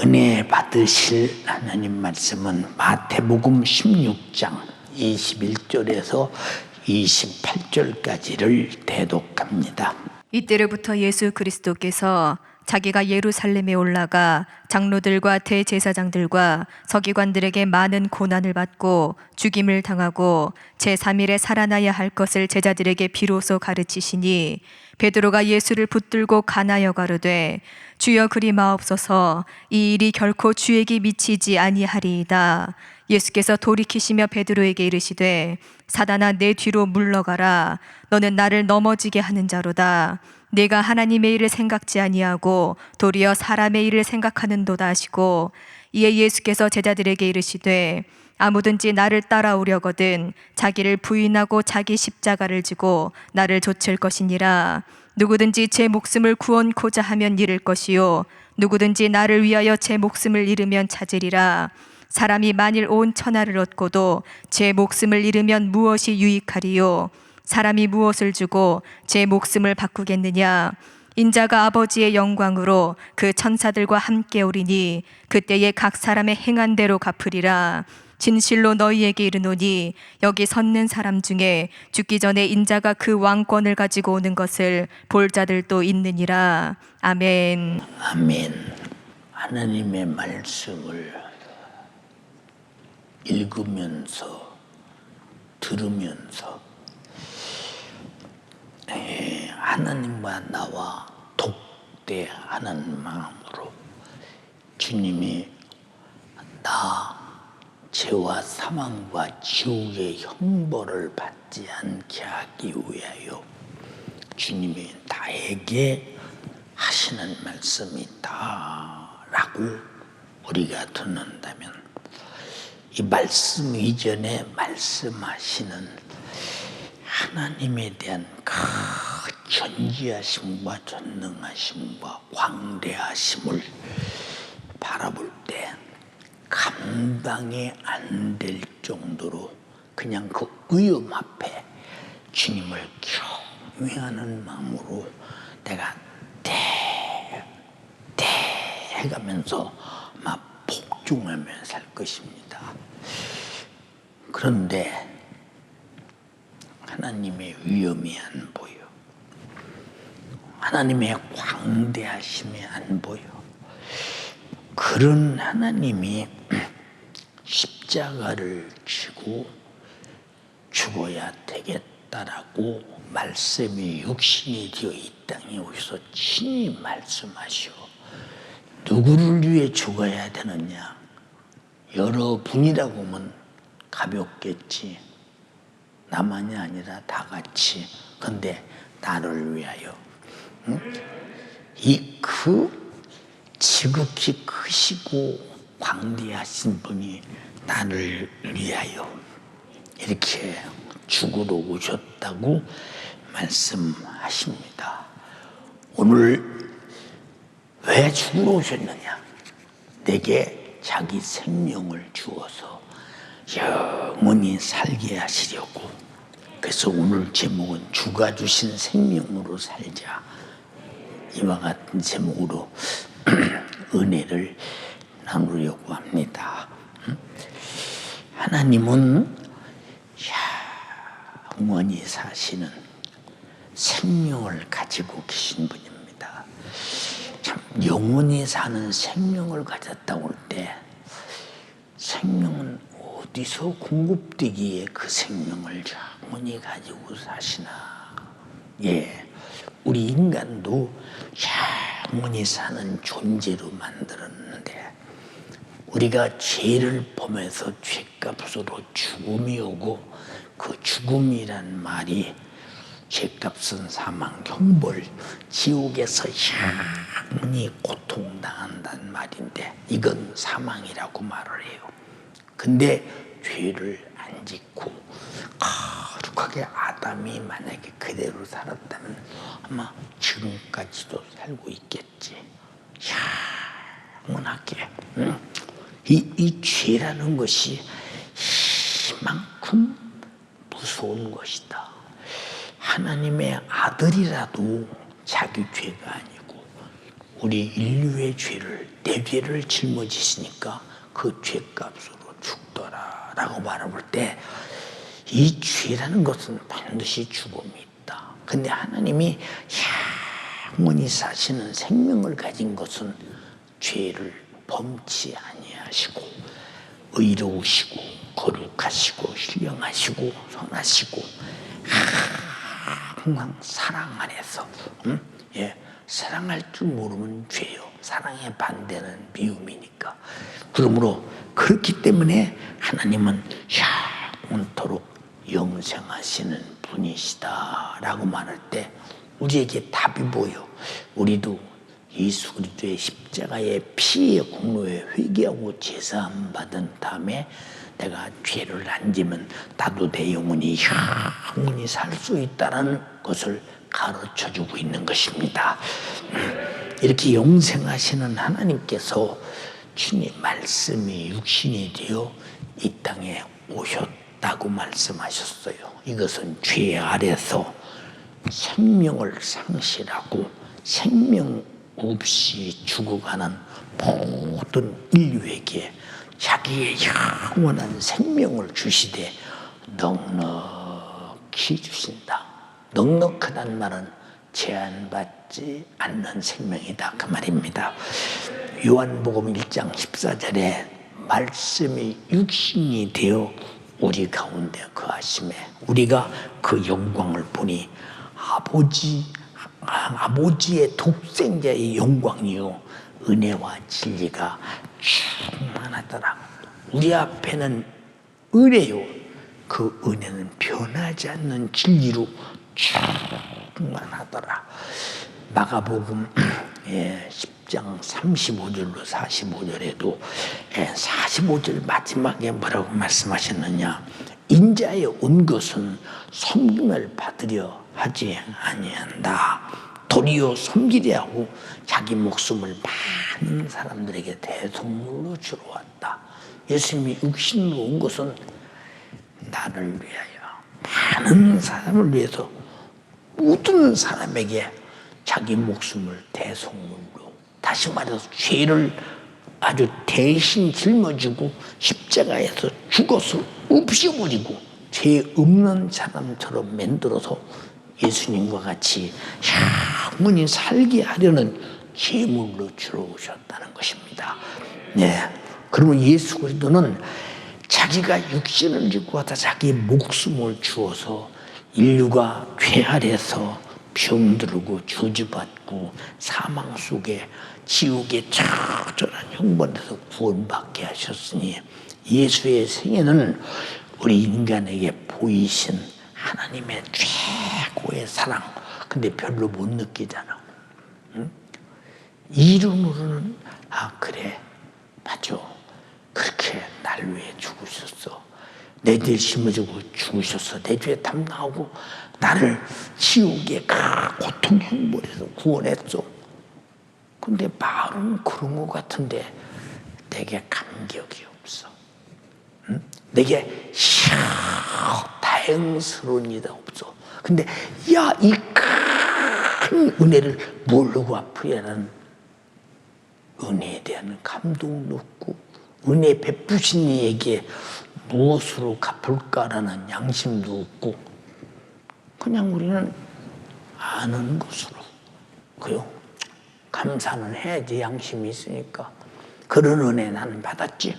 은혜 받으실 하나님 말씀은 마태복음 16장 21절에서 28절까지를 대독합니다. 이때로부터 예수 그리스도께서 자기가 예루살렘에 올라가 장로들과 대제사장들과 서기관들에게 많은 고난을 받고 죽임을 당하고 제3일에 살아나야 할 것을 제자들에게 비로소 가르치시니 베드로가 예수를 붙들고 간하여 가로되 주여 그리 마옵소서 이 일이 결코 주에게 미치지 아니하리이다. 예수께서 돌이키시며 베드로에게 이르시되 사단아 내 뒤로 물러가라. 너는 나를 넘어지게 하는 자로다. 내가 하나님의 일을 생각지 아니하고 도리어 사람의 일을 생각하는도다 하시고 이에 예수께서 제자들에게 이르시되 아무든지 나를 따라오려거든 자기를 부인하고 자기 십자가를 지고 나를 좇을 것이니라. 누구든지 제 목숨을 구원코자 하면 잃을 것이요 누구든지 나를 위하여 제 목숨을 잃으면 찾으리라. 사람이 만일 온 천하를 얻고도 제 목숨을 잃으면 무엇이 유익하리요? 사람이 무엇을 주고 제 목숨을 바꾸겠느냐? 인자가 아버지의 영광으로 그 천사들과 함께 오리니 그때에 각 사람의 행한 대로 갚으리라. 진실로 너희에게 이르노니 여기 섰는 사람 중에 죽기 전에 인자가 그 왕권을 가지고 오는 것을 볼 자들도 있느니라. 아멘. 아멘. 하나님의 말씀을 읽으면서 들으면서 하나님과 나와 독대하는 마음으로 주님이 나 죄와 사망과 지옥의 형벌을 받지 않게 하기 위하여 주님이 나에게 하시는 말씀이다라고 우리가 듣는다면 이 말씀 이전에 말씀하시는 하나님에 대한 그 전지하심과 전능하심과 광대하심을 바라볼 때 감당이 안 될 정도로 그냥 그 위험 앞에 주님을 경외하는 마음으로 내가 해가면서 막 복종하며 살 것입니다. 그런데 하나님의 위엄이 안 보여. 하나님의 광대하심이 안 보여. 그런 하나님이 십자가를 지고 죽어야 되겠다라고 말씀이 육신이 되어 이 땅에 오셔서 친히 말씀하시오. 누구를 위해 죽어야 되느냐? 여러분이라고 하면 가볍겠지. 나만이 아니라 다 같이. 근데 나를 위하여. 지극히 크시고 광대하신 분이 나를 위하여 이렇게 죽으러 오셨다고 말씀하십니다. 오늘 왜 죽으러 오셨느냐? 내게 자기 생명을 주어서 영원히 살게 하시려고. 그래서 오늘 제목은 주가 주신 생명으로 살자. 이와 같은 제목으로 은혜를 나누려고 합니다. 하나님은 영원히 사시는 생명을 가지고 계신 분입니다. 참 영원히 사는 생명을 가졌다고 할 때 생명은 어디서 공급되기에 그 생명을 영원히 가지고 사시나. 우리 인간도 영원히 사는 존재로 만들었는데 우리가 죄를 범해서 죄값으로 죽음이 오고 그 죽음이란 말이 죄값은 사망, 형벌, 지옥에서 영원히 고통당한다는 말인데 이건 사망이라고 말을 해요. 근데 죄를 안 짓고 거룩하게 아담이 만약에 그대로 살았다면 아마 지금까지도 살고 있겠지. 영원하게. 이 죄라는 것이 이만큼 무서운 것이다. 하나님의 아들이라도 자기 죄가 아니고 우리 인류의 죄를, 내 죄를 짊어지시니까 그 죄값으로 죽더라 라고 말해볼 때, 이 죄라는 것은 반드시 죽음이 있다. 근데 하나님이 영원히 사시는 생명을 가진 것은 죄를 범치 아니하시고 의로우시고 거룩하시고 신령하시고 선하시고 항상 사랑 안에서 사랑할 줄 모르면 죄요. 사랑의 반대는 미움이니까. 그러므로 그렇기 때문에 하나님은 영원토록 영생하시는 분이시다라고 말할 때 우리에게 답이 보여. 우리도 예수 그리스도의 십자가의 피의 공로에 회개하고 제사함 받은 다음에 내가 죄를 안 지면 나도 내 영혼이 영원히 살 수 있다는 것을 가르쳐주고 있는 것입니다. 이렇게 영생하시는 하나님께서 주님 말씀이 육신이 되어 이 땅에 오셨다고 말씀하셨어요. 이것은 죄 아래서 생명을 상실하고 생명 없이 죽어가는 모든 인류에게 자기의 영원한 생명을 주시되 넉넉히 주신다. 넉넉하다는 말은 제한받지 않는 생명이다 그 말입니다. 요한복음 1장 14절에 말씀이 육신이 되어 우리 가운데 거하심에 우리가 그 영광을 보니 아버지의 독생자의 영광이요 은혜와 진리가 충만하더라. 우리 앞에는 은혜요, 그 은혜는 변하지 않는 진리로 충만하더라. 마가복음 10장 35절로 45절에도 45절 마지막에 뭐라고 말씀하셨느냐, 인자에 온 것은 섬김을 받으려 하지 아니한다. 도리어 섬기려 하고 자기 목숨을 많은 사람들에게 대속물로 주러 왔다. 예수님이 육신으로 온 것은 나를 위하여, 많은 사람을 위해서 모든 사람에게 자기 목숨을 대속물로, 다시 말해서 죄를 아주 대신 짊어지고 십자가에서 죽어서 없애버리고 죄 없는 사람처럼 만들어서 예수님과 같이 영원히 살게 하려는 제물로 주러 오셨다는 것입니다. 그러면 예수 그리스도는 자기가 육신을 지고 와서 자기 목숨을 주어서 인류가 죄 아래서 병들고 저주받고 사망 속에 지옥의 처절한 형벌에서 구원받게 하셨으니, 예수의 생애는 우리 인간에게 보이신 하나님의 최고의 사랑. 근데 별로 못 느끼잖아. 응? 이름으로는 그래 맞아, 그렇게 날 위해 죽으셨어, 내 죄 심어주고 죽으셔서 내 죄 담당하고 나를 지옥의 고통 형벌에서 구원했어. 근데 말은 그런 것 같은데 내게 감격이 없어. 응? 내게 다행스러운 일이 없어. 근데 이 큰 은혜를 모르고 앞으려는 은혜에 대한 감동도 없고, 은혜 베푸신 이에게 무엇으로 갚을까라는 양심도 없고, 그냥 우리는 아는 것으로 그요 감사는 해야지, 양심이 있으니까. 그런 은혜 나는 받았지,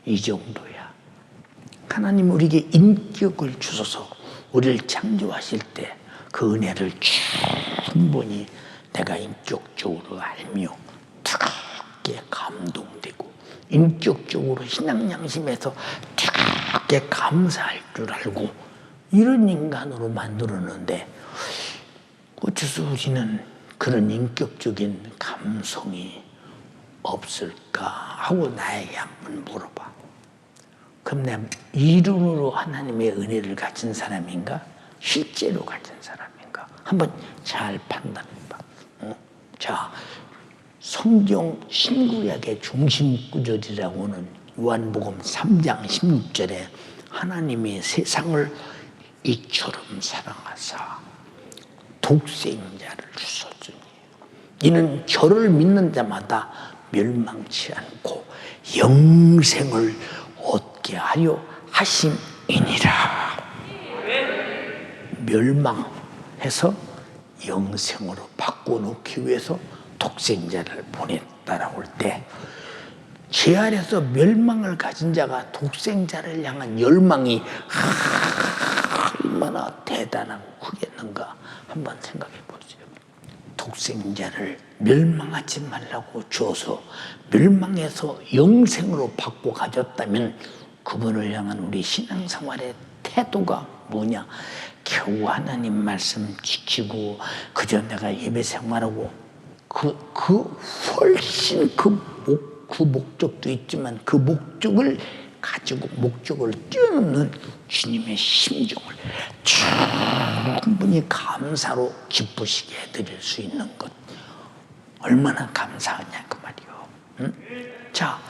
이 정도야. 하나님 우리에게 인격을 주셔서 우리를 창조하실 때 그 은혜를 충분히 내가 인격적으로 알며 뜨겁게 감동되고, 인격적으로 신앙 양심에서 뜨겁게 감사할 줄 알고, 이런 인간으로 만들었는데 어째서 우리는 그런 인격적인 감성이 없을까 하고 나에게 한번 물어봐. 그럼 내가 이론으로 하나님의 은혜를 가진 사람인가? 실제로 가진 사람인가? 한번 잘 판단해봐. 자, 성경 신구약의 중심 구절이라고는 요한복음 3장 16절에 하나님이 세상을 이처럼 사랑하사 독생자를 주셨으니 이는 저를 믿는 자마다 멸망치 않고 영생을 얻게 하려 하심이니라. 멸망해서 영생으로 바꿔놓기 위해서 독생자를 보냈다라고 할 때, 죄 아래서 멸망을 가진 자가 독생자를 향한 열망이 얼마나 대단하고 크겠는가 한번 생각해 보세요. 독생자를 멸망하지 말라고 줘서 멸망해서 영생으로 바꿔 가졌다면 그분을 향한 우리 신앙생활의 태도가 뭐냐? 겨우 하나님 말씀 지키고 그저 내가 예배 생활하고 훨씬 그 목적도 있지만 그 목적을 가지고 목적을 뛰어넘는 주님의 심정을 충분히 감사로 기쁘시게 해드릴 수 있는 것, 얼마나 감사하냐 그 말이요. 응? 자,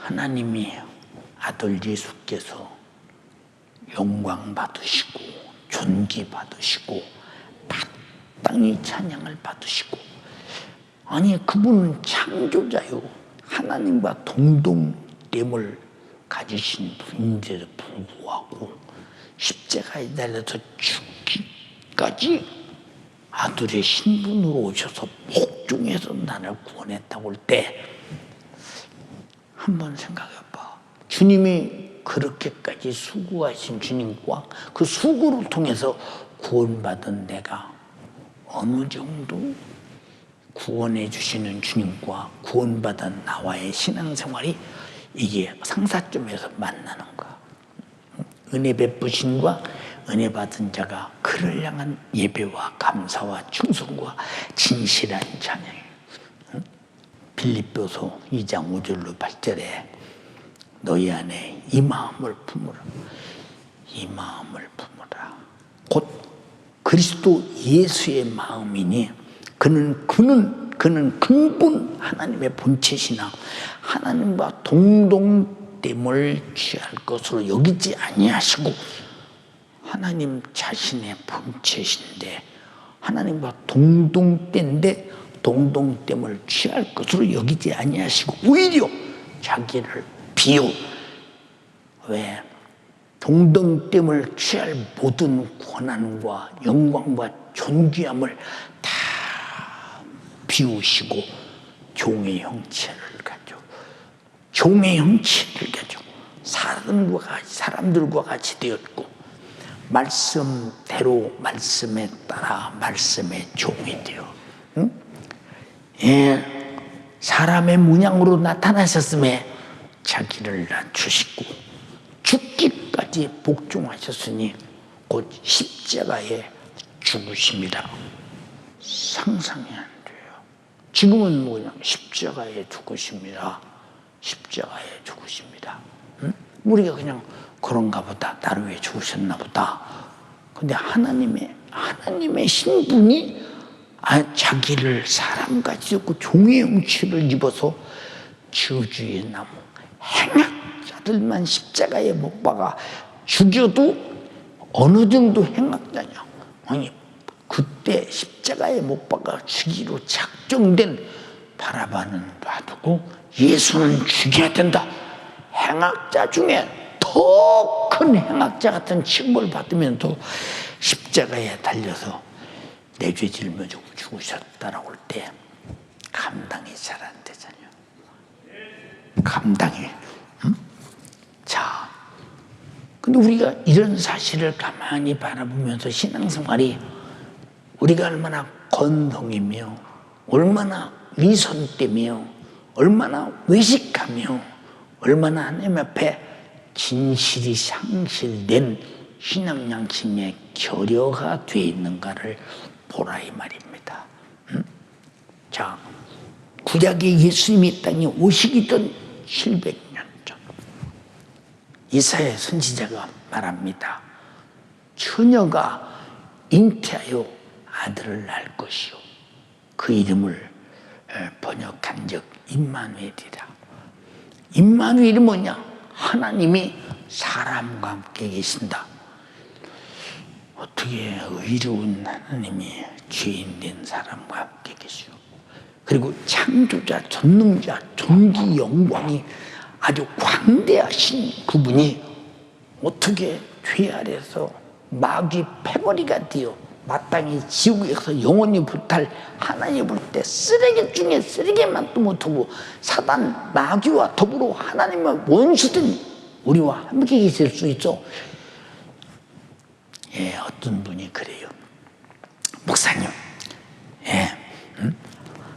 하나님이 아들 예수께서 영광 받으시고 존귀 받으시고 마땅히 찬양을 받으시고, 아니 그분은 창조자요 하나님과 동등됨을 가지신 분인데도 불구하고 십자가에 달려서 죽기까지 아들의 신분으로 오셔서 복종해서 나를 구원했다고 할 때 한번 생각해봐. 주님이 그렇게까지 수고하신 주님과 그 수고를 통해서 구원받은 내가 어느 정도 구원해 주시는 주님과 구원받은 나와의 신앙생활이 이게 상사점에서 만나는 거야. 은혜 베푸신과 은혜 받은 자가 그를 향한 예배와 감사와 충성과 진실한 찬양이에요. 빌립보서 2장 5절로 8절에 너희 안에 이 마음을 품으라. 이 마음을 품으라. 곧 그리스도 예수의 마음이니 그는 근본 하나님의 본체시나 하나님과 동등됨을 취할 것으로 여기지 아니하시고, 하나님 자신의 본체신데 하나님과 동등된데 동등됨을 취할 것으로 여기지 아니하시고 오히려 자기를 비워, 왜? 동등됨을 취할 모든 권한과 영광과 존귀함을 다 비우시고 종의 형체를 가지고 사람들과 같이 되었고 말씀대로 말씀에 따라 말씀의 종이 되어, 응? 예, 사람의 문양으로 나타나셨음에 자기를 낮추시고 죽기까지 복종하셨으니 곧 십자가에 죽으심이라. 상상이 안 돼요. 지금은 뭐냐? 십자가에 죽으심이라. 십자가에 죽으심이라. 응? 우리가 그냥 그런가 보다. 나를 위해 죽으셨나 보다. 근데 하나님의 신분이 자기를 사람같이 였고 종의 형체를 입어서 저주의 나무 행악자들만 십자가에 못 박아 죽여도 어느 정도 행악자냐? 아니 그때 십자가에 못 박아 죽이로 작정된 바라바는 놔두고 예수는 죽여야 된다. 행악자 중에 더 큰 행악자 같은 칭벌 받으면서 십자가에 달려서 내 죄 짊어지고 죽으셨다라고 할 때 감당이 잘 안 되잖아요. 감당이. 응? 자, 근데 우리가 이런 사실을 가만히 바라보면서 신앙생활이 우리가 얼마나 건성이며 얼마나 위선되며 얼마나 외식하며 얼마나 하나님 앞에 진실이 상실된 신앙 양심의 결여가 되어 있는가를 보라 이 말입니다. 자, 구약의 예수님이 이 땅에 오시기 전 700년 전 이사야 선지자가 말합니다. 처녀가 잉태하여 아들을 낳을 것이요 그 이름을 번역한 적 임마누엘이라. 임마누엘이 뭐냐? 하나님이 사람과 함께 계신다. 어떻게 의로운 하나님이 죄인된 사람과 함께 계시오? 그리고 창조자, 전능자, 존귀, 영광이 아주 광대하신 그분이 어떻게 죄 아래서 마귀 패거리가 되어 마땅히 지옥에서 영원히 불탈 하나님 볼 때 쓰레기 중에 쓰레기만도 못하고 사단 마귀와 더불어 하나님의 원수된 우리와 함께 있을 수 있어. 예, 어떤 분이 그래요. 목사님, 예,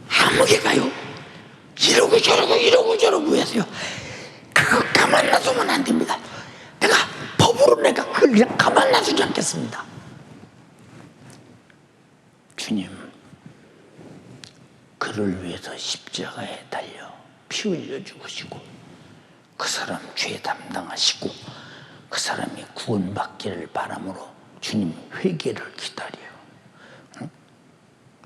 감옥에 가요. 이러고 저러고 해서요. 그거 가만 놔두면 안 됩니다. 내가 그걸 그냥 가만 놔두지 않겠습니다. 주님, 그를 위해서 십자가에 달려 피 흘려 죽으시고 그 사람 죄 담당하시고 그 사람이 구원받기를 바람으로 주님 회개를 기다려요. 응?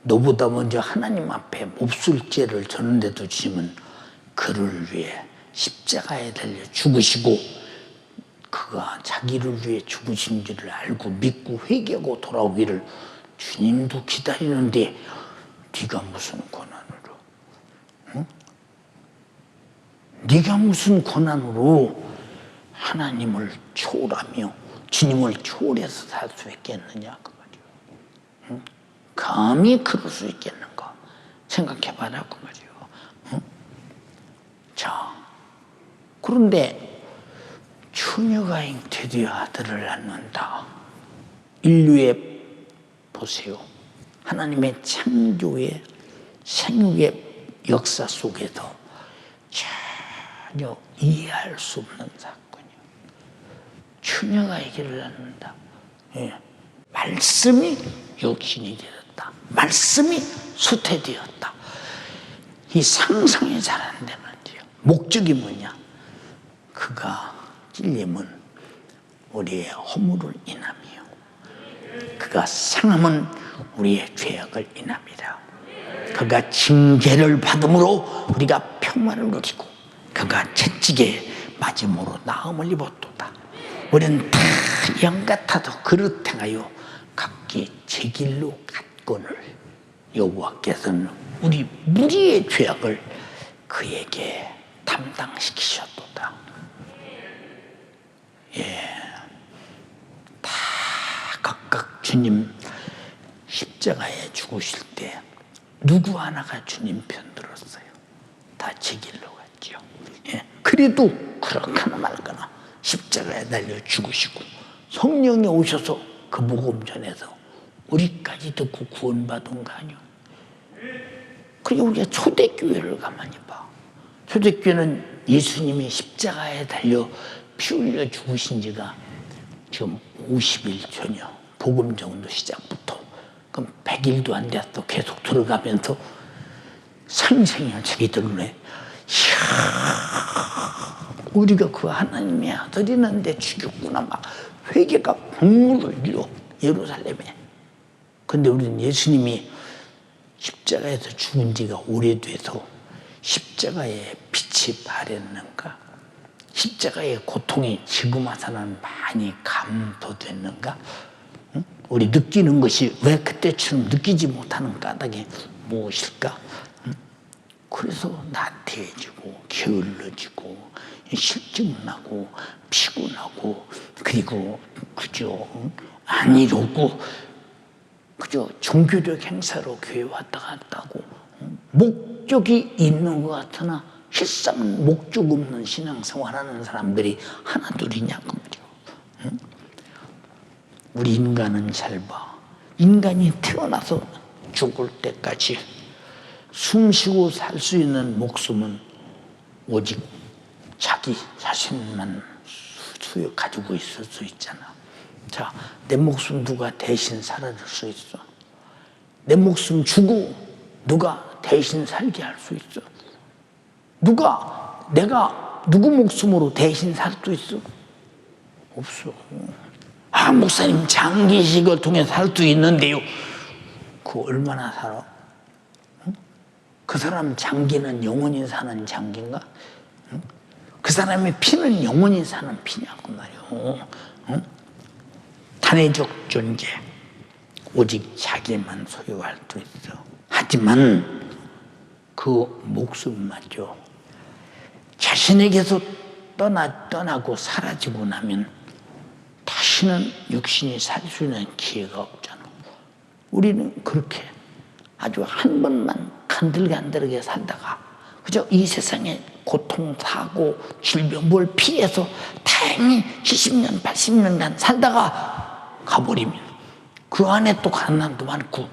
너보다 먼저 하나님 앞에 몹쓸 죄를 졌는데도 주님은 그를 위해 십자가에 달려 죽으시고 그가 자기를 위해 죽으신 줄을 알고 믿고 회개하고 돌아오기를 주님도 기다리는데 네가 무슨 권한으로? 응? 네가 무슨 권한으로 하나님을 초월하며 주님을 초월해서 살 수 있겠느냐 그 말이요. 응? 감히 그럴 수 있겠는가 생각해봐라 그 말이요. 응? 자, 그런데 처녀가 잉태되어 아들을 낳는다. 인류의 보세요. 하나님의 창조의 생육의 역사 속에서 전혀 이해할 수 없는 사건이에요. 처녀가 아기를 낳는다. 예. 말씀이 육신이 되었다. 말씀이 수태되었다. 이 상상이 잘 안 되는데요. 목적이 뭐냐? 그가 찔림은 우리의 허물을 인함이요. 그가 상함은 우리의 죄악을 인합니다. 그가 징계를 받음으로 우리가 평화를 누리고 그가 채찍에 맞음으로 나음을 입었도다. 우리는 다 양 같아도 그릇 행하여 각기 제 길로 갔거늘 여호와께서는 우리 무리의 죄악을 그에게 담당시키셨도다. 예, 다 각각 주님 십자가에 죽으실 때 누구 하나가 주님 편 들었어요? 다 제 길로 갔죠. 예, 그래도 그렇거나 말거나 십자가에 달려 죽으시고 성령이 오셔서 그 복음 전해서 우리까지 듣고 구원받은 거 아니요? 그리고 우리가 초대교회를 가만히 봐. 초대교회는 예수님이 십자가에 달려 피 흘려 죽으신 지가 지금 50일 전이요. 복음 정도 시작부터. 그럼 100일도 안 돼서 계속 들어가면서 상생이야 자기들 눈에. 이야, 우리가 그 하나님의 아들이는데 죽였구나. 막 회개가 국물을 흘려 예루살렘에. 근데 우리는 예수님이 십자가에서 죽은 지가 오래돼서 십자가의 빛이 바랬는가? 십자가의 고통이 지금 와서는 많이 감도됐는가? 응? 우리 느끼는 것이 왜 그때처럼 느끼지 못하는 까닭이 무엇일까? 응? 그래서 나태해지고 게을러지고 실증 나고 피곤하고 그리고 그저 안 이루고 그저 종교적 행사로 교회 왔다 갔다 하고 목적이 있는 것 같으나 실상은 목적 없는 신앙생활하는 사람들이 하나둘이냐 그 말이에요. 응? 우리 인간은 잘 봐. 인간이 태어나서 죽을 때까지 숨 쉬고 살 수 있는 목숨은 오직 자기 자신만 가지고 있을 수 있잖아. 자, 내 목숨 누가 대신 살아줄 수 있어? 내 목숨 주고 누가 대신 살게 할 수 있어? 내가 누구 목숨으로 대신 살 수 있어? 없어. 아, 목사님 장기식을 통해 살 수 있는데요. 그거 얼마나 살아? 응? 그 사람 장기는 영원히 사는 장기인가? 응? 그 사람의 피는 영원히 사는 피냐고 말이요. 응? 단회적 존재. 오직 자기만 소유할 수 있어. 하지만 그 목숨마저 자신에게서 떠나고 사라지고 나면 다시는 육신이 살 수 있는 기회가 없잖아. 우리는 그렇게 아주 한 번만 간들간들하게 살다가 그저 이 세상에 고통, 사고, 질병 뭘 피해서 다행히 70년, 80년간 살다가 가버리면 그 안에 또 가난도 많고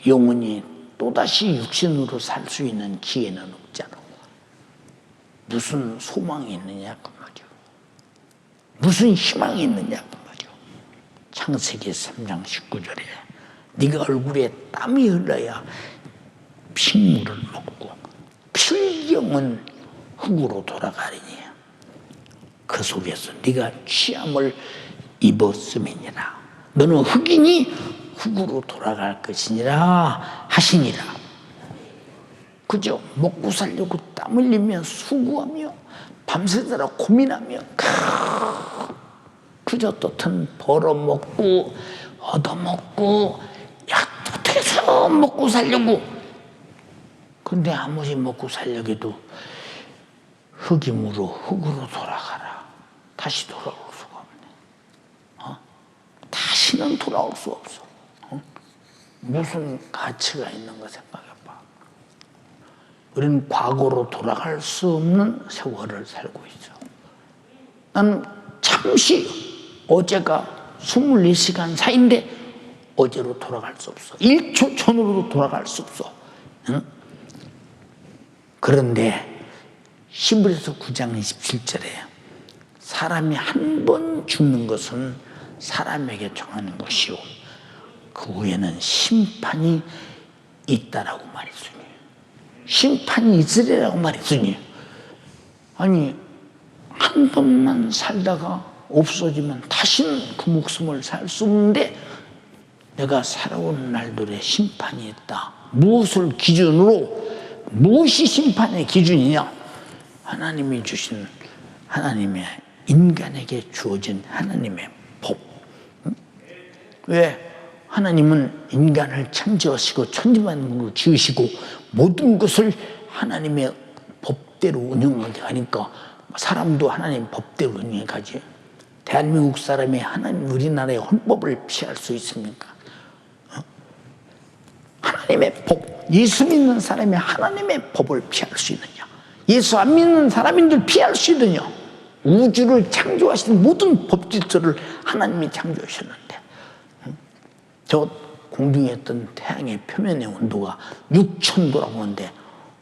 영원히 또다시 육신으로 살 수 있는 기회는 없잖아. 무슨 소망이 있느냐 그 말이야. 무슨 희망이 있느냐 그 말이야. 창세기 3장 19절에 네가 얼굴에 땀이 흘러야 핏물을 먹고 필경은 흙으로 돌아가리니 그 속에서 네가 취함을 입었음이니라. 너는 흙이니 흙으로 돌아갈 것이니라 하시니라. 그저 먹고 살려고 땀 흘리며 수고하며 밤새도록 고민하며 그저 또한 벌어먹고 얻어먹고 어떻게 해서 먹고 살려고. 근데 아무리 먹고 살려고 해도 흙이므로 흙으로 돌아가라. 다시 돌아올 수가 없네. 다시는 돌아올 수 없어. 무슨 가치가 있는가 생각해봐. 우리는 과거로 돌아갈 수 없는 세월을 살고 있어. 나는 잠시 어제가 24시간 사이인데 어제로 돌아갈 수 없어. 1초 전으로도 돌아갈 수 없어. 응? 그런데 히브리서 9장 27절에 사람이 한 번 죽는 것은 사람에게 정하는 것이요 그 후에는 심판이 있다라고 말했으니 심판이 있으리라고 말했으니 아니 한 번만 살다가 없어지면 다시는 그 목숨을 살 수 없는데 내가 살아온 날들의 심판이 있다. 무엇을 기준으로 무엇이 심판의 기준이냐? 하나님이 주신 하나님의 인간에게 주어진 하나님의 법. 왜? 하나님은 인간을 창조하시고 천지만물을 지으시고 모든 것을 하나님의 법대로 운영하게 하니까 사람도 하나님 법대로 운영해 가지. 대한민국 사람이 하나님 우리나라의 헌법을 피할 수 있습니까? 하나님의 법, 예수 믿는 사람이 하나님의 법을 피할 수 있느냐? 예수 안 믿는 사람인들 피할 수 있느냐? 우주를 창조하신 모든 법 질서를 하나님이 창조하셨는데 저 공중에 있던 태양의 표면의 온도가 6,000도라고 하는데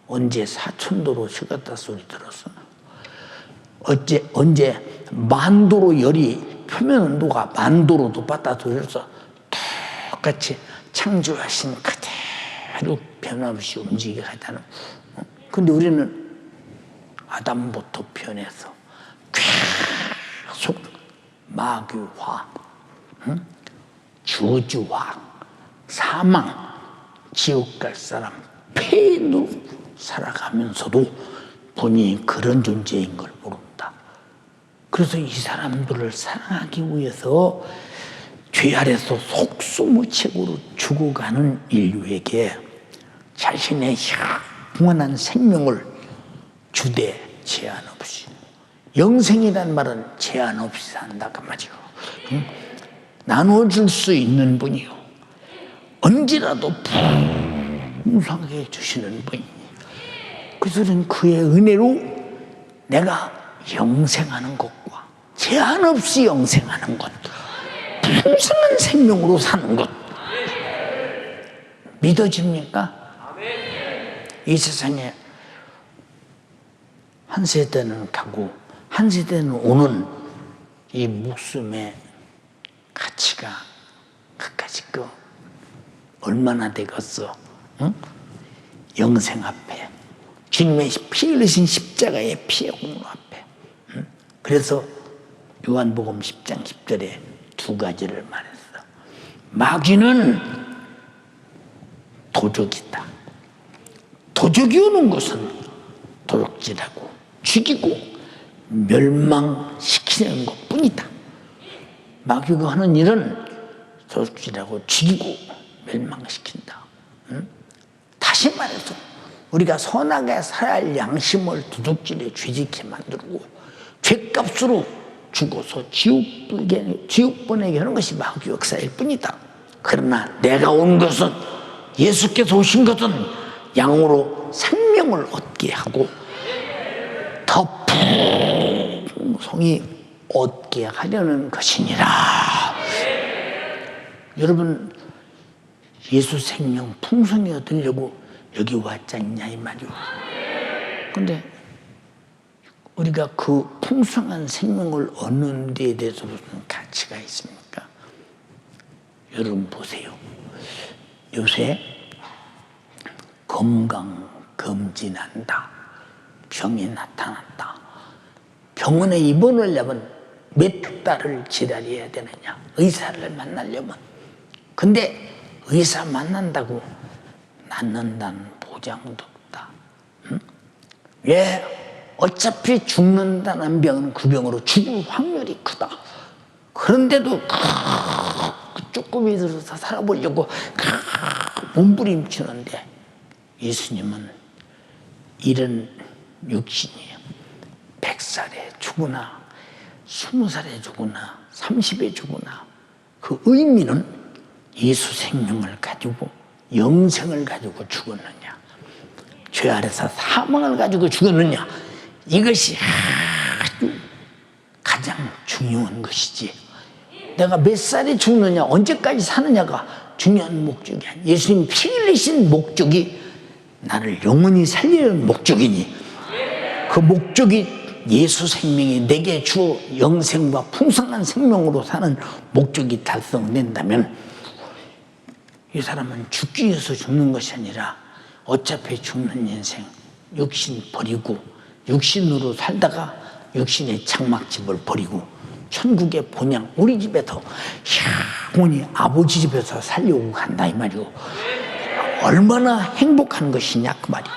언제 4,000도로 식었다 소리 들었어? 언제 10,000도로 열이 표면 온도가 10,000도로 높았다 소리 들었어? 똑같이 창조하신 그대로 변함없이 움직이게 하다는. 근데 우리는 아담부터 변해서 계속 마귀화, 저주화, 사망, 지옥 갈 사람, 폐인으로 살아가면서도 본인이 그런 존재인 걸 모른다. 그래서 이 사람들을 사랑하기 위해서 죄 아래서 속수무책으로 죽어가는 인류에게 자신의 영원한 생명을 주되 제한 없이, 영생이란 말은 제한 없이 산다 그 말이요. 나눠줄 수 있는 분이요 언제라도 풍성하게 주시는 분이니 그래서 그의 은혜로 내가 영생하는 것과 제한 없이 영생하는 것, 풍성한 생명으로 사는 것 믿어집니까? 이 세상에 한 세대는 가고 한 세대는 오는 이 목숨의 가치가 그까짓 거 얼마나 되겠어? 응? 영생 앞에 주님의 피 흘리신 십자가의 피의 공로 앞에. 응? 그래서 요한복음 10장 10절에 두 가지를 말했어. 마귀는 도적이다. 도적이 오는 것은 도적질하고 죽이고 멸망시키는 것뿐이다. 마귀가 하는 일은 도적질하고 죽이고 멸망시킨다. 응? 다시 말해서 우리가 선하게 살아야 할 양심을 도둑질에 죄짓게 만들고 죄값으로 죽어서 지옥 보내게 하는 것이 마귀 역사일 뿐이다. 그러나 내가 온 것은, 예수께서 오신 것은 양으로 생명을 얻게 하고 더 풍성히 얻게 하려는 것이니라. 여러분, 예수 생명 풍성히 얻으려고 여기 왔잖냐 이 말이오. 근데 우리가 그 풍성한 생명을 얻는 데에 대해서 무슨 가치가 있습니까? 여러분 보세요. 요새 건강검진한다, 병이 나타났다. 병원에 입원하려면 몇 달을 기다려야 되느냐, 의사를 만나려면. 근데 의사 만난다고 낫는다는 보장도 없다. 응? 왜? 어차피 죽는다는 병은 그 병으로 죽을 확률이 크다. 그런데도 조금이 들어서 살아보려고 몸부림치는데, 예수님은 이런 육신이에요. 100살에 죽으나 20살에 죽으나 30에 죽으나 그 의미는 예수 생명을 가지고 영생을 가지고 죽었느냐, 죄 아래서 사망을 가지고 죽었느냐, 이것이 아주 가장 중요한 것이지, 내가 몇 살에 죽느냐, 언제까지 사느냐가 중요한 목적이 아니야. 예수님 피 흘리신 목적이 나를 영원히 살리는 목적이니, 그 목적이 예수 생명이 내게 주어 영생과 풍성한 생명으로 사는 목적이 달성된다면, 이 사람은 죽기 위해서 죽는 것이 아니라 어차피 죽는 인생, 육신 버리고 육신으로 살다가 육신의 장막집을 버리고 천국의 본향, 우리 집에서 영원히 아버지 집에서 살려고 간다 이 말이오. 얼마나 행복한 것이냐 그 말이오.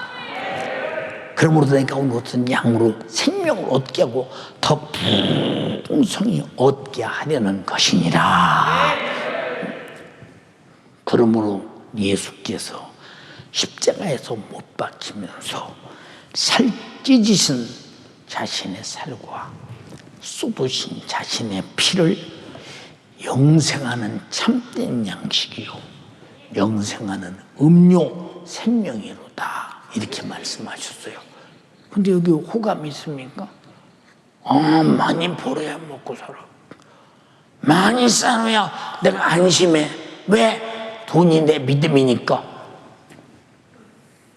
그러므로 내가 온 것은 양으로 생명을 얻게 하고 더 풍성히 얻게 하려는 것이니라. 그러므로 예수께서 십자가에서 못 박히면서 찢으신 자신의 살과 쏟으신 자신의 피를 영생하는 참된 양식이요 영생하는 음료 생명이로다, 이렇게 말씀하셨어요. 근데 여기 호감이 있습니까? 많이 벌어야 먹고 살아, 많이 쌓아야 내가 안심해. 왜? 돈이 내 믿음이니까.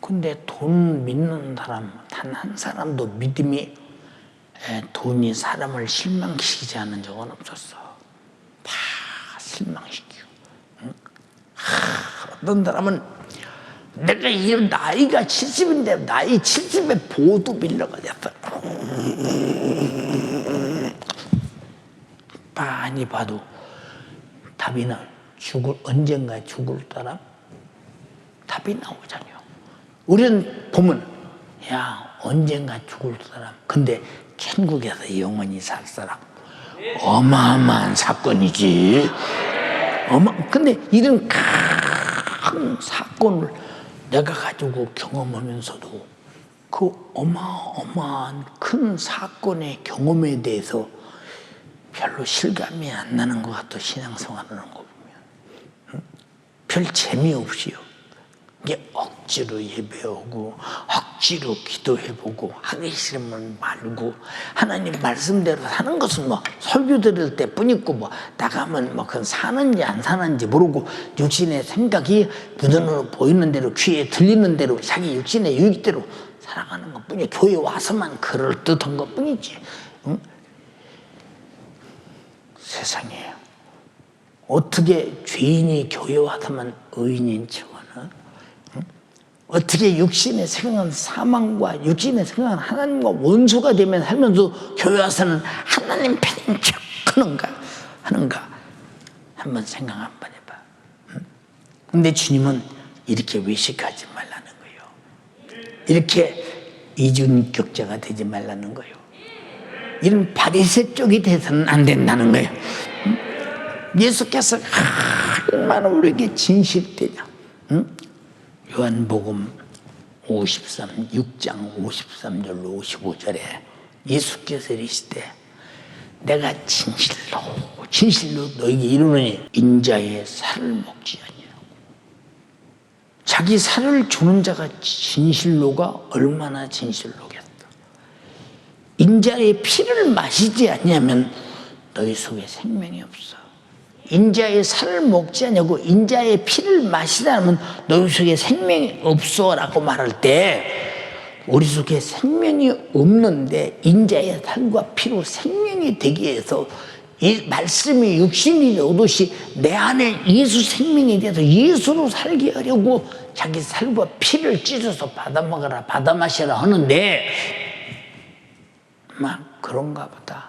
근데 돈 믿는 사람 단 한 사람도 믿음이 돈이 사람을 실망시키지 않은 적은 없었어. 다 실망시키고. 응? 어떤 사람은 내가 이 나이가 70인데 나이 70에 보도 빌려가 됐어. 많이 봐도 답이 나. 언젠가 죽을 사람 답이 나오잖아요. 우리는 보면 야 언젠가 죽을 사람, 근데 천국에서 영원히 살 사람, 어마어마한 사건이지. 근데 이런 큰 사건을 내가 가지고 경험하면서도 그 어마어마한 큰 사건의 경험에 대해서 별로 실감이 안 나는 것 같아. 신앙생활하는 거 보면 별 재미없이요. 이게 억지로 예배하고 억지로 기도해보고 하기 싫으면 말고 하나님 말씀대로 사는 것은 뭐 설교 들을 때뿐이고 뭐 나가면 뭐 그건 사는지 안 사는지 모르고 육신의 생각이 눈으로 보이는 대로 귀에 들리는 대로 자기 육신의 유익대로 살아가는 것뿐이야. 교회 와서만 그럴듯한 것뿐이지. 응? 세상에 어떻게 죄인이 교회 와서만 의인인 척하나? 응? 어떻게 육신의 생각은 사망과 육신의 생각은 하나님과 원수가 되면 살면서 교회 와서는 하나님 편인 척 하는가? 한번 생각 한번 해봐. 응? 근데 주님은 이렇게 외식하지 말라는 거예요. 이렇게 이중격자가 되지 말라는 거예요. 이런 바리새 쪽이 돼서는 안 된다는 거예요. 예수께서 얼마나 우리에게 진실되냐. 응? 요한복음 6장 53절로 55절에 예수께서 이르시되 내가 진실로 너에게 이르노니 인자의 살을 먹지 아니하고. 자기 살을 주는 자가 진실로가 얼마나 진실로겠어. 인자의 피를 마시지 않냐면 너희 속에 생명이 없어. 인자의 살을 먹지 않냐고 인자의 피를 마시다면 너희 속에 생명이 없어 라고 말할 때 우리 속에 생명이 없는데 인자의 살과 피로 생명이 되기 위해서 이 말씀이 육신이 오듯이 내 안에 예수 생명에 대해서 예수로 살게 하려고 자기 살과 피를 찢어서 받아 먹어라 받아 마시라 하는데 막 그런가 보다.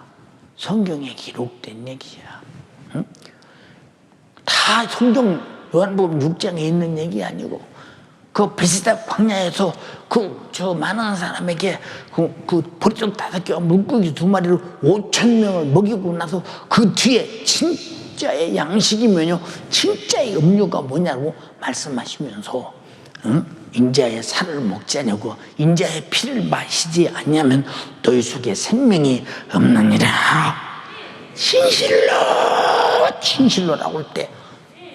성경에 기록된 얘기야. 응? 다 성경 요한복음 6장에 있는 얘기 아니고 그 베스다 광야에서 저 많은 사람에게 그 보리떡 5개와 물고기 2마리를 5,000명을 먹이고 나서 그 뒤에 진짜의 양식이면요 진짜의 음료가 뭐냐고 말씀하시면서 응? 인자의 살을 먹지 않냐고 인자의 피를 마시지 않냐면 너희 속에 생명이 없느니라. 진실로라고 할 때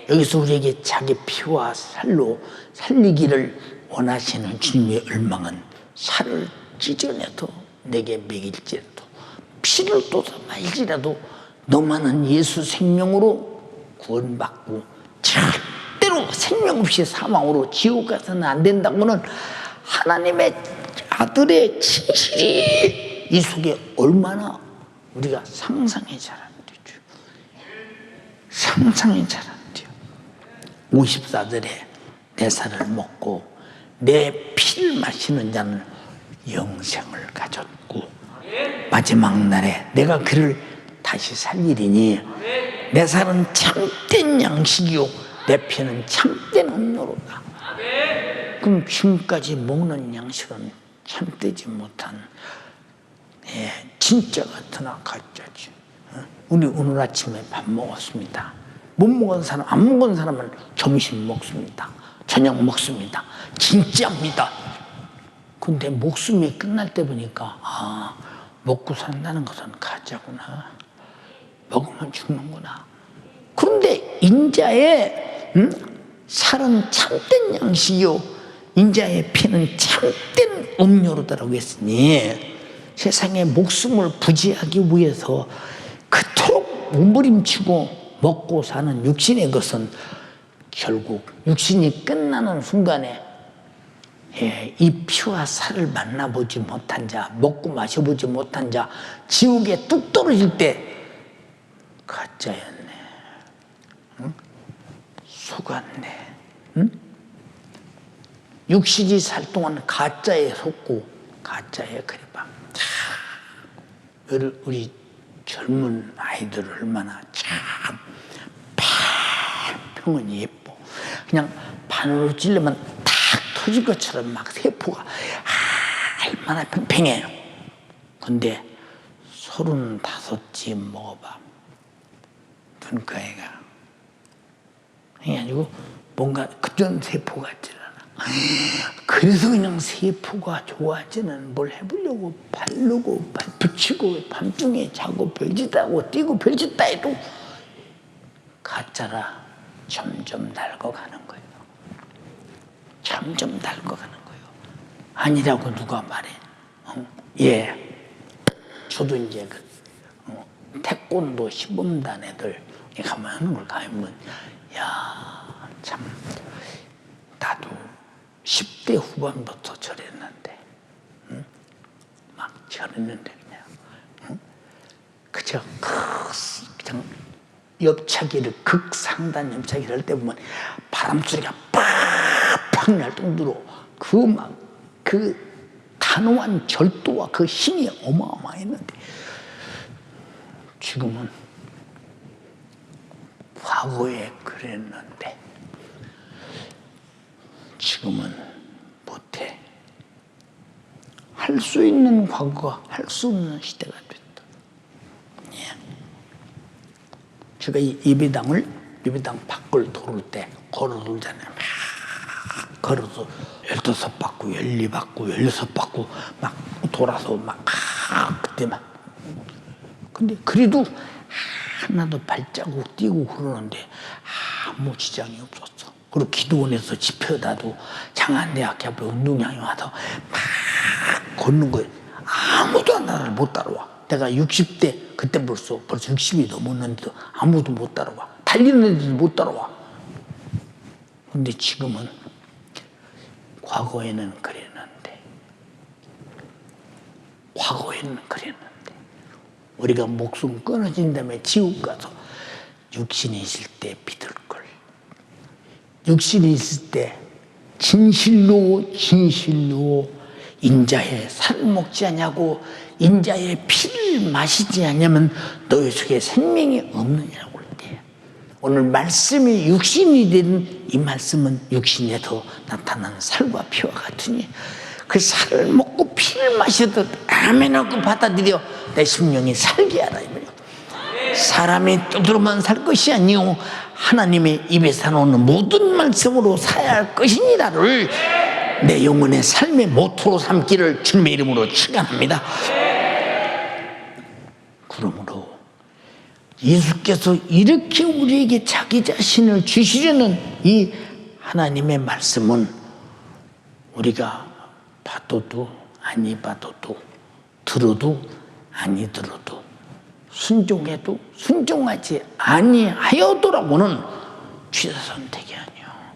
여기서 우리에게 자기 피와 살로 살리기를 원하시는 주님의 열망은 살을 찢어내도 내게 먹일지라도 피를 쏟아 말지라도 너만은 예수 생명으로 구원받고 절대로 생명 없이 사망으로 지옥 가서는 안 된다고는 하나님의 아들의 진실이 이 속에 얼마나 우리가 상상이 잘 안 되죠. 상상이 잘 안 돼요. 54절에 내 살을 먹고 내 피를 마시는 자는 영생을 가졌고 마지막 날에 내가 그를 다시 살리리니 내 살은 참된 양식이요 내 피는 참된 음료로다. 그럼 지금까지 먹는 양식은 참되지 못한 진짜 같으나 가짜지. 우리 오늘 아침에 밥 먹었습니다. 못 먹은 사람, 안 먹은 사람은 점심 먹습니다. 저녁 먹습니다. 진짜입니다. 근데 목숨이 끝날 때 보니까 먹고 산다는 것은 가짜구나. 먹으면 죽는구나. 그런데 인자의 살은 참된 양식이요 인자의 피는 참된 음료로다라고 했으니 세상에 목숨을 부지하기 위해서 그토록 몸부림치고 먹고 사는 육신의 것은 결국 육신이 끝나는 순간에 이 피와 살을 만나보지 못한 자, 먹고 마셔보지 못한 자, 지옥에 뚝 떨어질 때 가짜였네. 응? 속았네. 응? 육신이 살 동안 가짜에 속고 가짜에 그래봐. 우리 젊은 아이들 얼마나 참 평은 예뻐. 그냥 바늘로 찔르면 탁 터질 것처럼 막 세포가 얼마나 팽팽해요. 근데 35쯤 먹어봐. 눈가에가. 그게 아니고 뭔가 그전 세포 같지 않아. 그래서 그냥 세포가 좋아지는 뭘 해보려고 바르고 붙이고 밤중에 자고 별짓 하고 뛰고 별짓 다 해도 가짜라 점점 낡아가는 거예요. 점점 낡아가는 거예요. 아니라고 누가 말해? 예. 저도 이제 태권도 시범단 애들 가만 하는 걸 가면 야, 참 나도 10대 후반부터 저랬는데 막 저랬는데 그냥 그저 그냥 옆차기를 극상단 옆차기를 할 때 보면 바람소리가 팍팍 날 정도로 그 단호한 절도와 그 힘이 어마어마했는데 지금은 과거에 그랬는데 지금은 못해. 할 수 있는 과거가 할 수 없는 시대가 됐다. 예. 제가 이 예배당 밖을 돌을 때 걸어 돌잖아요. 막 걸어서 15바퀴, 12바퀴, 16바퀴 막 돌아서 막 그때 막. 근데 그래도 하나도 발자국 띄고 그러는데 아무 지장이 없었어. 그리고 기도원에서 집회하다도 장안대학교 앞에 운동장에 와서 막 걷는 거예요. 아무도 나를 못 따라와. 내가 60대 그때 벌써 60이 넘었는데도 아무도 못 따라와. 달리는 애들도 못 따라와. 근데 지금은 과거에는 그랬는데 우리가 목숨 끊어진 다음에 지옥 가서 육신이 있을 때 믿을걸. 육신이 있을 때 진실로 인자의 살을 먹지 않냐고 인자의 피를 마시지 않냐면 너희 속에 생명이 없느냐고 할 때 오늘 말씀이 육신이 된 이 말씀은 육신에도 나타나는 살과 피와 같으니 그 살을 먹고 피를 마셔도 아멘 하고 받아들여 내 심령이 살게 하라. 사람이 떠들어만 살 것이 아니오 하나님의 입에서 나오는 모든 말씀으로 살아야 할 것이니라를 내 영혼의 삶의 모토로 삼기를 주님의 이름으로 축원합니다. 그러므로 예수께서 이렇게 우리에게 자기 자신을 주시려는 이 하나님의 말씀은 우리가 봐도도 아니 봐도도 들어도 아니 들어도 순종해도 순종하지 아니하여도라고는 취사선택이 아니야.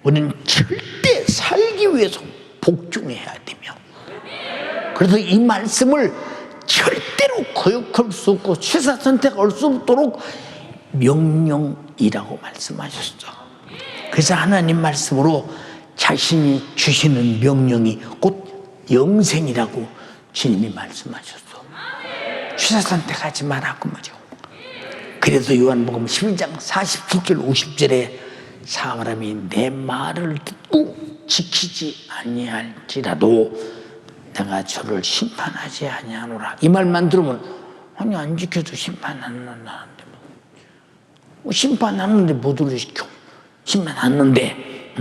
우리는 절대 살기 위해서 복종해야 되며 그래서 이 말씀을 절대로 거역할 수 없고 취사선택할 수 없도록 명령이라고 말씀하셨죠. 그래서 하나님 말씀으로 자신이 주시는 명령이 곧 영생이라고 주님이 말씀하셨어. 취사선택하지 말라고 말이요. 그래서 요한복음 12장 47절 50절에 사람이 내 말을 듣고 지키지 아니할지라도 내가 저를 심판하지 아니하노라. 이 말만 들으면 아니 안 지켜도 심판 안 난다는데 뭐 심판하는데 뭐들을 시켜. 심판 않는데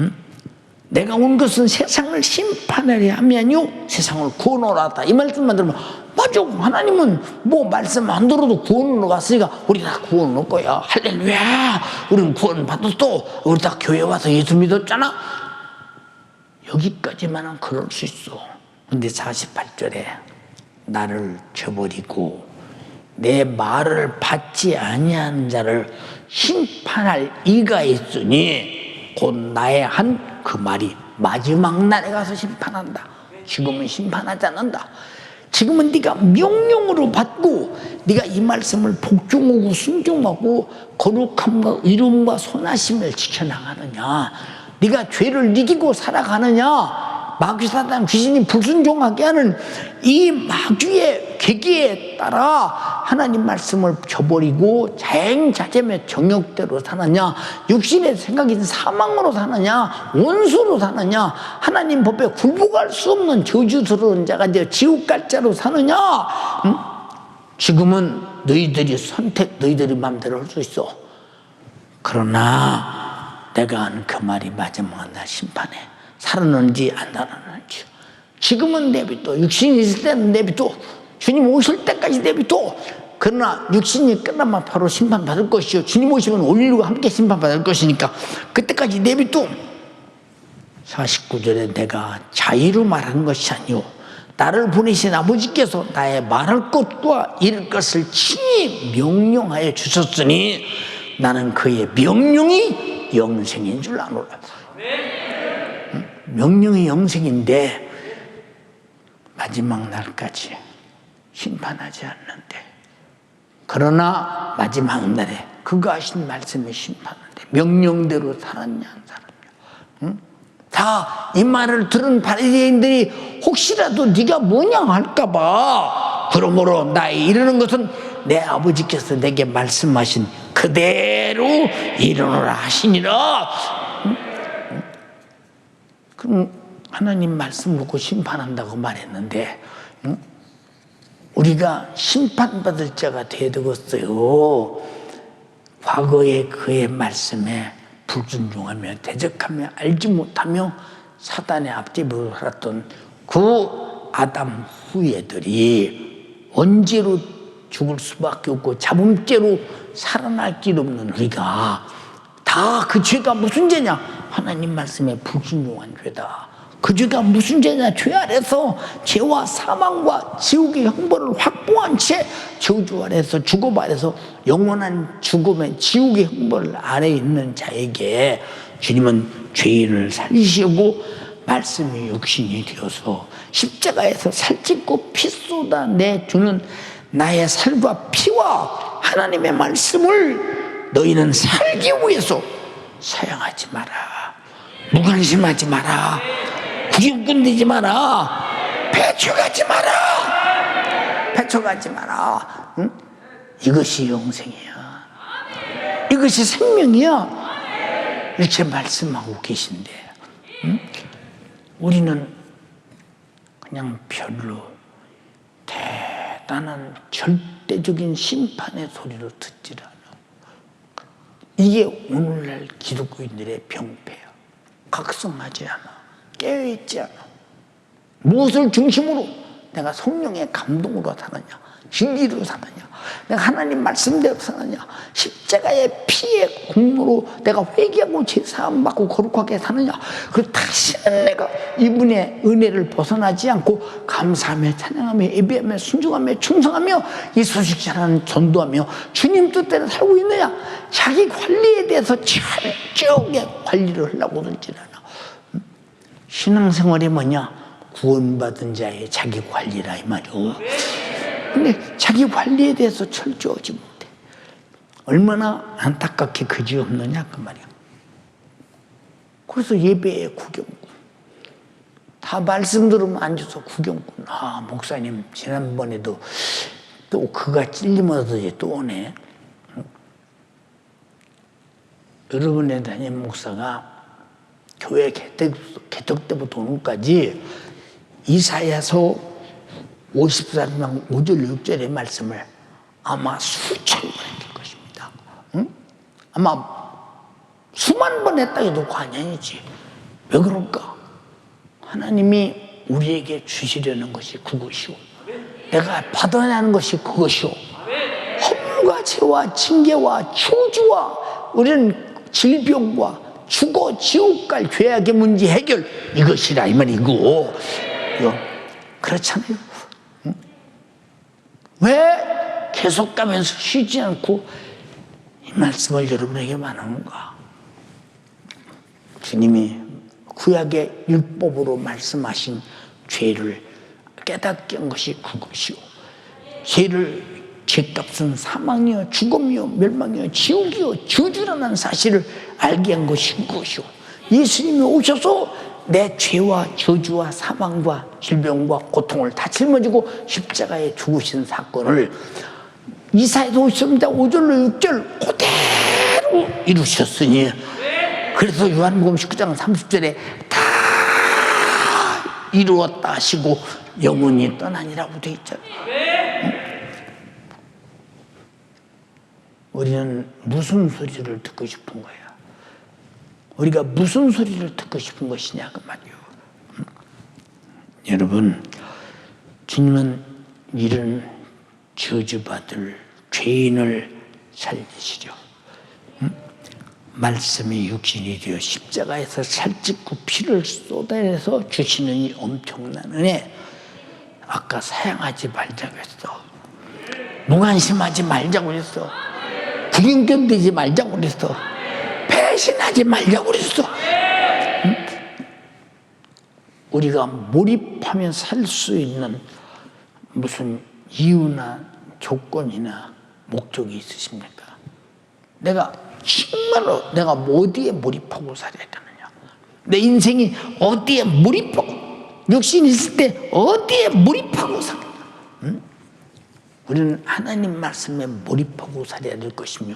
내가 온 것은 세상을 심판하려 함이 아니요 세상을 구원하러 왔다. 이 말씀만 들으면 맞아. 하나님은 뭐 말씀 안 들어도 구원으로 왔으니까 우리 다 구원 올 거야. 할렐루야. 우리는 구원 받았어. 우리 다 교회 와서 예수 믿었잖아. 여기까지만은 그럴 수 있어. 근데 48절에 나를 저버리고 내 말을 받지 아니하는 자를 심판할 이가 있으니 곧 나의 한 그 말이 마지막 날에 가서 심판한다. 지금은 심판하지 않는다. 지금은 네가 명령으로 받고 네가 이 말씀을 복종하고 순종하고 거룩함과 의로움과 선하심을 지켜나가느냐, 네가 죄를 이기고 살아가느냐, 마귀 사단 귀신이 불순종하게 하는 이 마귀의 계기에 따라 하나님 말씀을 저버리고 자행자재며 정욕대로 사느냐, 육신의 생각인 사망으로 사느냐, 원수로 사느냐, 하나님 법에 굴복할 수 없는 저주스러운 자가 되어 지옥 갈 자로 사느냐. 지금은 너희들이 선택, 너희들이 마음대로 할 수 있어. 그러나 내가 하는 그 말이 마지막 날 심판해. 살았는지 안 살았는지. 지금은 내비둬. 육신이 있을 때는 내비둬. 주님 오실 때까지 내비둬. 그러나 육신이 끝나면 바로 심판받을 것이요 주님 오시면 올리고 함께 심판받을 것이니까 그때까지 내비둬. 49절에 내가 자의로 말하는 것이 아니오 나를 보내신 아버지께서 나의 말할 것과 이를 것을 친히 명령하여 주셨으니 나는 그의 명령이 영생인 줄 아노라. 명령이 영생인데 마지막 날까지 심판하지 않는데, 그러나 마지막 날에 그가 하신 말씀이 심판하는데 명령대로 살았냐 안 살았냐. 다 이 말을 들은 바리새인들이 혹시라도 네가 뭐냐 할까봐 그러므로 나의 이르는 것은 내 아버지께서 내게 말씀하신 그대로 이르노라 하시니라. 그럼 하나님 말씀 놓고 심판한다고 말했는데 우리가 심판받을 자가 되었어요. 과거에 그의 말씀에 불순종하며 대적하며 알지 못하며 사단의 앞뒤로 살았던 그 아담 후예들이 언제로 죽을 수밖에 없고 잡음죄로 살아날 길 없는 우리가 다 그 죄가 무슨 죄냐? 하나님 말씀에 불순종한 죄다. 그 죄가 무슨 죄냐? 죄 아래서 죄와 사망과 지옥의 형벌을 확보한 채 저주 아래서 죽음 아래서 영원한 죽음의 지옥의 형벌 아래에 있는 자에게 주님은 죄인을 살리시고 말씀이 육신이 되어서 십자가에서 살찢고 피 쏟아내주는 나의 살과 피와 하나님의 말씀을 너희는 살기 위해서 사용하지 마라. 무관심하지 마라. 구경꾼 되지 마라. 배척하지 마라. 배척하지 마라. 응? 이것이 영생이야. 이것이 생명이야. 이렇게 말씀하고 계신데 응? 우리는 그냥 별로 대단한 절대적인 심판의 소리로 듣질 않아. 이게 오늘날 기독교인들의 병폐야. 각성하지 않아. 깨어있지 않아. 무엇을 중심으로 내가 성령의 감동으로 사느냐, 진리로 사느냐, 내가 하나님 말씀대로 사느냐, 십자가의 피의 공로로 내가 회개하고 제사함 받고 거룩하게 사느냐, 그리고 다시는 내가 이분의 은혜를 벗어나지 않고 감사하며 찬양하며 예배하며 순종하며 충성하며 이 소식 전하는 전도하며 주님 뜻대로 살고 있느냐, 자기 관리에 대해서 철저하게 관리를 하려고 들지 않아. 신앙생활이 뭐냐? 구원받은 자의 자기 관리라 이 말이오. 근데 자기 관리에 대해서 철저하지 못해. 얼마나 안타깝게 그지없느냐 그 말이야. 그래서 예배에 구경꾼. 다 말씀 들으면 앉아서 구경꾼. 아, 목사님 지난번에도 또 그가 찔리면서 또 오네. 여러분의 담임 목사가 교회 개척 때부터 오늘까지 이사야서 54장 5절 6절의 말씀을 아마 수천 번 했을 것입니다. 응? 아마 수만 번 했다 해도 과언이지. 왜 그럴까? 하나님이 우리에게 주시려는 것이 그것이오. 내가 받아야 하는 것이 그것이오. 허물과 죄와 징계와 저주와 우리는 질병과 죽어 지옥 갈 죄악의 문제 해결, 이것이라 이 말이고. 그렇잖아요. 응? 왜 계속 가면서 쉬지 않고 이 말씀을 여러분에게 말하는가? 주님이 구약의 율법으로 말씀하신 죄를 깨닫게 한 것이 그것이요. 죄값은 사망이요, 죽음이요, 멸망이요, 지옥이요, 저주라는 사실을 알게 한 것이 그것이요. 예수님이 오셔서 내 죄와 저주와 사망과 질병과 고통을 다 짊어지고 십자가에 죽으신 사건을 이사야서 54장 5절로 6절 그대로 이루셨으니, 그래서 요한복음 19장 30절에 다 이루었다 하시고 영원히 떠나니라고 되어 있잖아요. 우리는 무슨 소리를 듣고 싶은 거야? 우리가 무슨 소리를 듣고 싶은 것이냐 그 말이요. 여러분, 주님은 이런 저주받을 죄인을 살리시려 말씀이 육신이 되어 십자가에서 살찢고 피를 쏟아내서 주시는 이 엄청난 은혜, 아까 사양하지 말자고 했어. 무관심하지 말자고 했어. 구경꾼 되지 말자고 그랬어. 배신하지 말자고 그랬어. 응? 우리가 몰입하며 살 수 있는 무슨 이유나 조건이나 목적이 있으십니까? 정말로 내가 어디에 몰입하고 살아야 되느냐? 내 인생이 어디에 몰입하고, 육신 있을 때 어디에 몰입하고 살아야 되느냐? 응? 우리는 하나님 말씀에 몰입하고 살아야 될 것이며,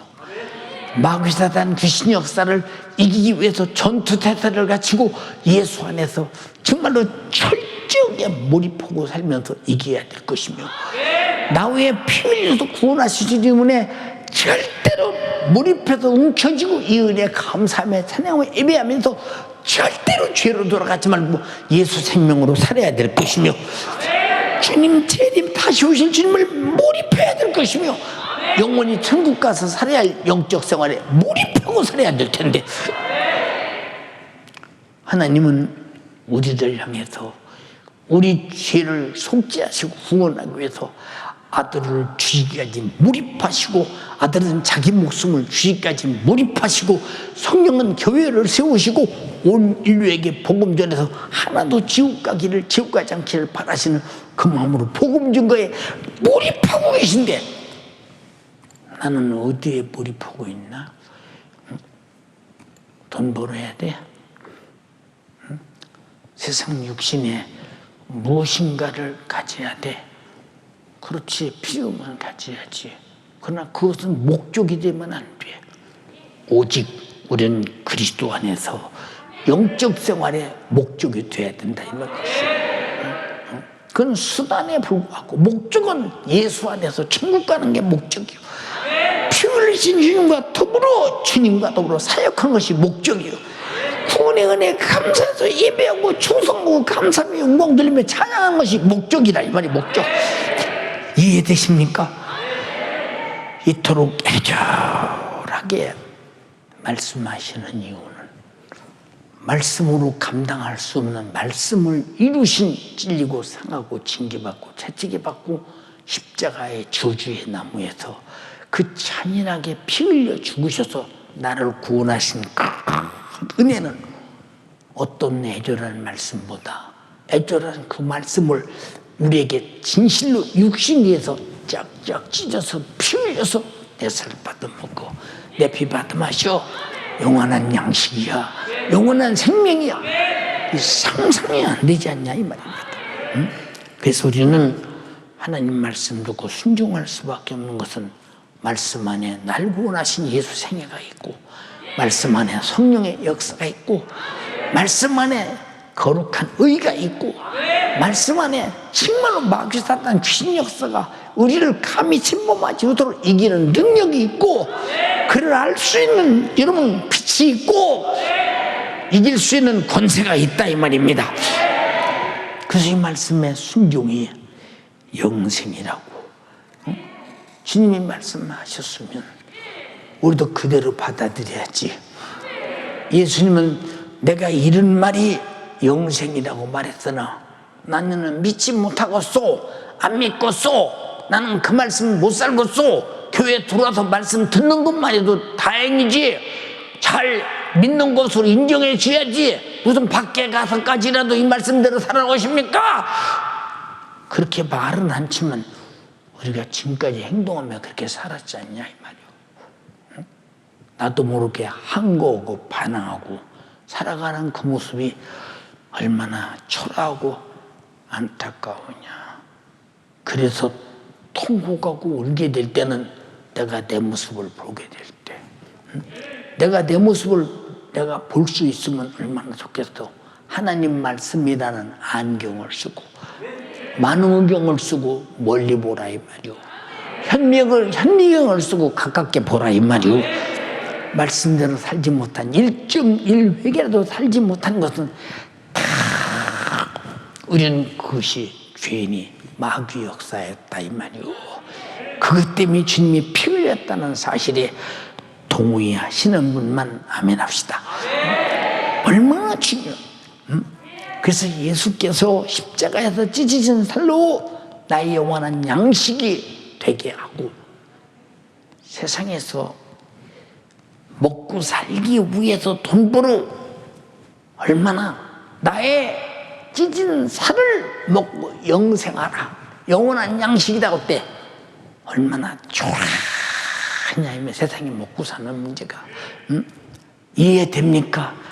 마귀 사단 귀신 역사를 이기기 위해서 전투태세를 갖추고 예수 안에서 정말로 철저하게 몰입하고 살면서 이겨야 될 것이며, 나 외에 피 흘려서 구원하시기 때문에 절대로 몰입해서 움켜쥐고 이 은혜에 감사하며 찬양하며 예배하면서 절대로 죄로 돌아가지 말고 예수 생명으로 살아야 될 것이며, 주님 재림 다시 오실 주님을 몰입해야 될 것이며, 영원히 천국 가서 살아야 할 영적 생활에 몰입하고 살아야 될 텐데, 하나님은 우리들 향해서 우리 죄를 속죄하시고 구원하기 위해서 아들을 주시기까지 몰입하시고, 아들은 자기 목숨을 주시기까지 몰입하시고, 성령은 교회를 세우시고 온 인류에게 복음 전해서 하나도 지옥 가지 않기를 바라시는 그 마음으로 복음 증거에 몰입하고 계신데, 나는 어디에 몰입하고 있나? 돈 벌어야 돼? 세상 육신에 무엇인가를 가져야 돼. 그렇지, 필요만 가져야지. 그러나 그것은 목적이 되면 안 돼. 오직 우리는 그리스도 안에서 영적 생활의 목적이 돼야 된다, 이 말이지. 그건 수단에 불구하고 목적은 예수 안에서 천국 가는 게 목적이요. 피 흘리신 주님과 더불어 사역하는 것이 목적이요. 구원의 은혜 감사해서 예배하고 충성하고 감사하며 영광 돌리며 찬양하는 것이 목적이라, 이 말이 목적. 이해되십니까? 이토록 애절하게 말씀하시는 이유는 말씀으로 감당할 수 없는 말씀을 이루신, 찔리고 상하고 징계받고 채찍에받고 십자가의 저주의 나무에서 그 잔인하게 피 흘려 죽으셔서 나를 구원하신 그 은혜는 어떤 애절한 말씀보다, 애절한 그 말씀을 우리에게 진실로 육신 위에서 쫙쫙 찢어서 피 흘려서 내 살 받아먹고 내 피 받아마셔, 영원한 양식이야, 영원한 생명이야. 이 상상이 안 되지 않냐, 이 말입니다. 응? 그래서 우리는 하나님 말씀 듣고 순종할 수밖에 없는 것은 말씀 안에 날 구원하신 예수 생애가 있고, 말씀 안에 성령의 역사가 있고, 말씀 안에 거룩한 의가 있고, 말씀 안에 정말로 마귀 사탄 귀신 역사가 우리를 감히 침범하지 못하도록 이기는 능력이 있고, 그를 알 수 있는 여러분 빛이 있고, 이길 수 있는 권세가 있다, 이 말입니다. 그래서 이 말씀의 순종이 영생이라고. 주님이 말씀하셨으면 우리도 그대로 받아들여야지. 예수님은 내가 이런 말이 영생이라고 말했으나 나는 믿지 못하겠소, 안 믿겠소, 나는 그 말씀 못 살겠소, 교회 들어와서 말씀 듣는 것만 해도 다행이지, 잘 믿는 것으로 인정해 줘야지, 무슨 밖에 가서까지라도 이 말씀대로 살아오십니까? 그렇게 말은 않지만 우리가 지금까지 행동하며 그렇게 살았지 않냐, 이 말이요. 나도 모르게 항거하고 반항하고 살아가는 그 모습이 얼마나 초라하고 안타까우냐. 그래서 통곡하고 울게 될 때는 내가 내 모습을 보게 될 때, 내가 내 모습을 내가 볼 수 있으면 얼마나 좋겠어. 하나님 말씀이라는 안경을 쓰고 만원경을 쓰고 멀리 보라, 이 말이오. 현미경을 쓰고 가깝게 보라, 이 말이오. 말씀대로 살지 못한 1.1회개라도 살지 못한 것은 다 우리는 그것이 죄인이 마귀 역사였다, 이 말이오. 그것 때문에 주님이 피 흘렸다는 사실에 동의하시는 분만 아멘 합시다. 얼마나 중요해. 그래서 예수께서 십자가에서 찢어진 살로 나의 영원한 양식이 되게 하고, 세상에서 먹고 살기 위해서 돈 벌어 얼마나 나의 찢은 살을 먹고 영생하라, 영원한 양식이라고 때 얼마나 좋아하냐. 세상에 먹고 사는 문제가 이해됩니까?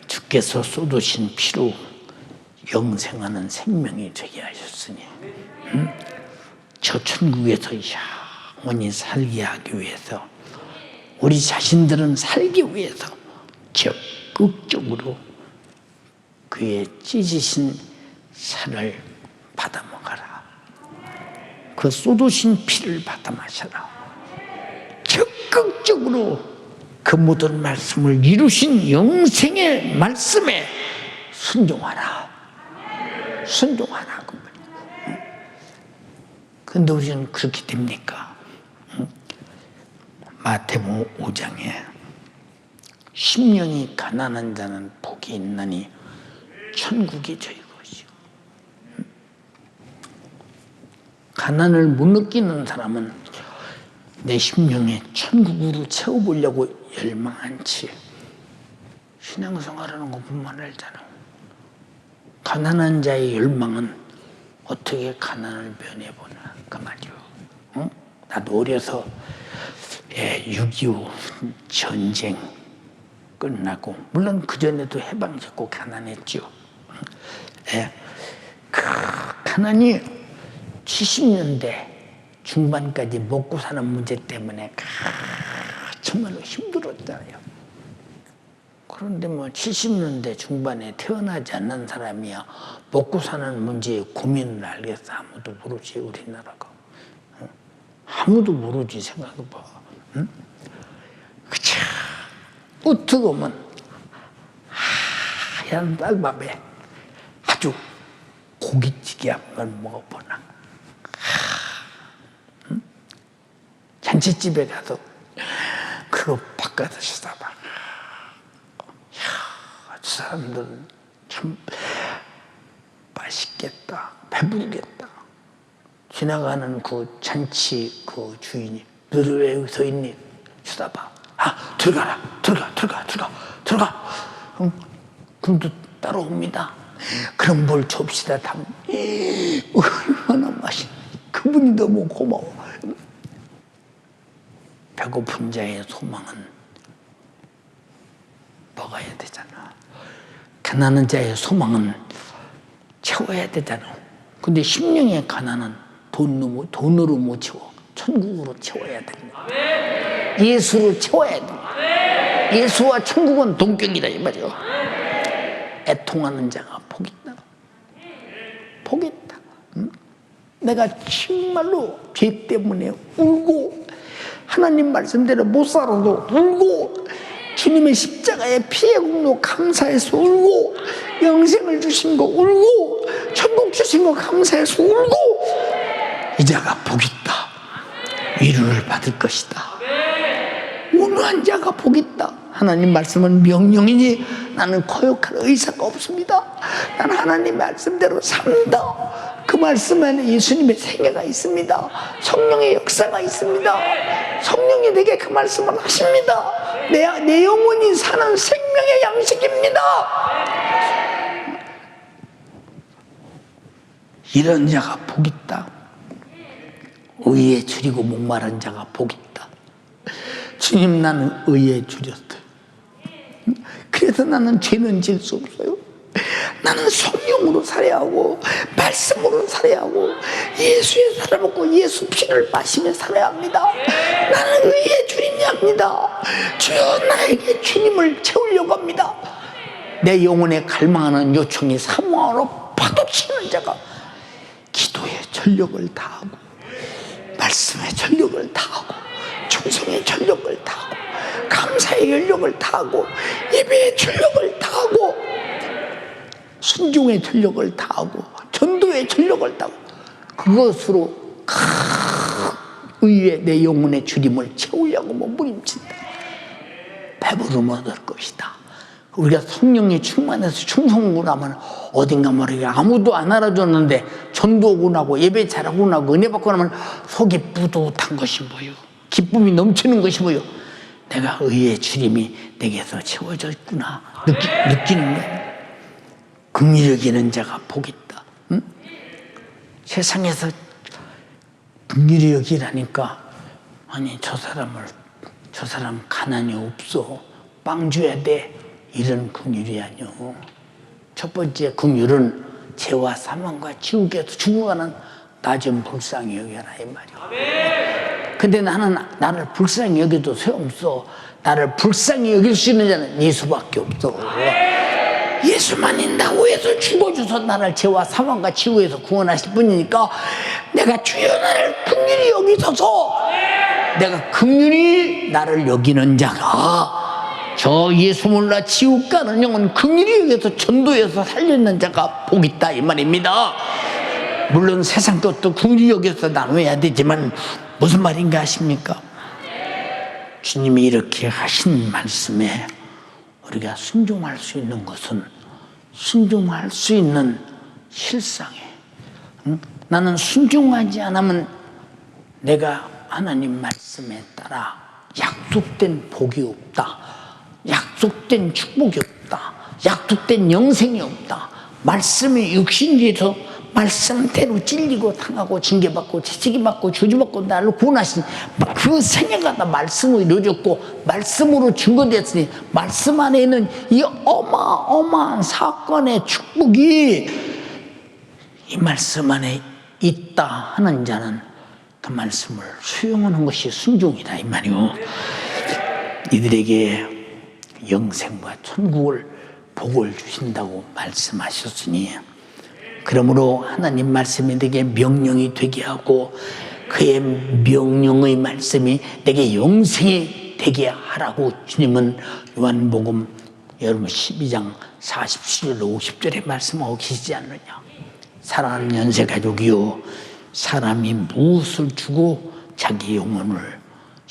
주께서 쏟으신 피로 영생하는 생명이 되게 하셨으니 저 천국에서 영원히 살게 하기 위해서, 우리 자신들은 살기 위해서 적극적으로 그의 찢으신 살을 받아 먹어라. 그 쏟으신 피를 받아 마셔라. 적극적으로 그 모든 말씀을 이루신 영생의 말씀에 순종하라. 순종하라. 그런데 우리는 그렇게 됩니까? 마태복음 5장에 심령이 가난한 자는 복이 있나니 천국이 저희 것이요. 가난을 못 느끼는 사람은 내 심령에 천국으로 채워보려고 열망한지 신앙생활하는 것뿐만 알잖아. 가난한 자의 열망은 어떻게 가난을 면해보나 그 말이요. 응? 나도 어려서 6.25 전쟁 끝나고 물론 그전에도 해방됐고 가난했죠. 그 가난이 70년대 중반까지 먹고 사는 문제 때문에 정말로 힘들었잖아요. 그런데 뭐 70년대 중반에 태어나지 않는 사람이야 먹고 사는 문제의 고민을 알겠어? 아무도 모르지. 우리나라가 아무도 모르지. 생각해봐. 응? 그쵸. 어떻게 보면 하얀 쌀밥에 아주 고깃찌개 한번 먹어보나. 응? 잔치집에 가서 그거 바꿔서 쳐다봐. 저 사람들은 참 맛있겠다, 배부르겠다. 지나가는 그 잔치 그 주인이 너를 왜 여기 서 있니? 쳐다봐. 들어가라. 들어가. 그럼 또 따라옵니다. 그럼 뭘 줍시다. 얼마나 맛있. 그분이 너무 고마워. 배고픈 자의 소망은 먹어야 되잖아. 가난한 자의 소망은 채워야 되잖아. 근데 심령의 가난은 돈으로 못 채워. 천국으로 채워야 된다. 예수로 채워야 된다. 예수와 천국은 동격이다 이 말이요. 애통하는 자가 복이 있다. 복이 있다. 응? 내가 정말로 죄 때문에 울고 하나님 말씀대로 못 살아도 울고 주님의 십자가의 피의 공로 감사해서 울고 영생을 주신 거 울고 천국 주신 거 감사해서 울고 이 자가 복이 있다. 위로를 받을 것이다. 온유한 자가 복이 있다. 하나님 말씀은 명령이니 나는 거역할 의사가 없습니다. 나는 하나님 말씀대로 산다. 그 말씀 안에 예수님의 생애가 있습니다. 성령의 역사가 있습니다. 성령이 내게 그 말씀을 하십니다. 내 영혼이 사는 생명의 양식입니다. 이런 자가 복 있다. 의에 줄이고 목마른 자가 복 있다. 주님, 나는 의에 줄였어요. 그래서 나는 죄는 질 수 없어요. 나는 성령으로 살아야 하고 말씀으로 살아야 하고 예수의 살아 먹고 예수 피를 마시며 살아야 합니다. 나는 의에 줄이냐 합니다. 주여, 나에게 주님을 채우려고 합니다. 내 영혼에 갈망하는 요청이 사모하러 파도치는 자가 기도에 전력을 다하고 말씀에 전력을 다하고 충성에 전력을 다하고 감사의 전력을 다하고 예배의 전력을 다하고 순종의 전력을 다하고 전도의 전력을 다하고 그것으로 의에 내 영혼의 주림을 채우려고 몸부림친다. 배부름 얻을 것이다. 우리가 성령이 충만해서 충성을 하면 어딘가 모르게 아무도 안 알아줬는데 전도하고 나고 예배 잘하고 나고 은혜 받고 나면 속이 뿌듯한 것이 뭐요? 기쁨이 넘치는 것이 뭐요? 내가 의의 주림이 내게서 채워졌구나 느끼는 거야. 긍휼히 여기는 자가 복이 있다. 응? 세상에서 긍휼히 여기라니까 아니 저 사람 가난이 없어 빵 줘야 돼 이런 긍휼이 아니오. 첫 번째 긍휼은 죄와 사망과 지옥에서 죽어가는 나 좀 불쌍히 여겨라 이 말이야. 근데 나는 나를 불쌍히 여겨도 소용없어. 나를 불쌍히 여길 수 있는 자는 예수밖에 없어. 예수만 있다고 해서 죽어줘서 나를 죄와 사망과 지옥에서 구원하실 분이니까 내가 주여 나를 긍휼히 여기소서 내가 긍휼히 나를 여기는 자가, 저 예수 몰라 지옥 가는 영혼 긍휼히 여기서 전도해서 살리는 자가 복 있다 이 말입니다. 물론 세상 것도 긍휼히 여기서 나눠야 되지만 무슨 말인가 아십니까? 주님이 이렇게 하신 말씀에 우리가 순종할 수 있는 것은 순종할 수 있는 실상에, 나는 순종하지 않으면 내가 하나님 말씀에 따라 약속된 복이 없다, 약속된 축복이 없다, 약속된 영생이 없다. 말씀에 육신지에서 말씀대로 찔리고 당하고 징계받고 채찍이받고 저주받고 나를 구원하신 그 생애가 다 말씀으로 이루어졌고 말씀으로 증거됐으니 말씀 안에 있는 이 어마어마한 사건의 축복이 이 말씀 안에 있다 하는 자는 그 말씀을 수용하는 것이 순종이다 이 말이요. 이들에게 영생과 천국을 복을 주신다고 말씀하셨으니, 그러므로 하나님 말씀이 내게 명령이 되게 하고 그의 명령의 말씀이 내게 영생이 되게 하라고 주님은 요한복음 여러분 12장 47절 50절에 말씀하고 계시지 않느냐. 사랑하는 연세 가족이요, 사람이 무엇을 주고 자기 영혼을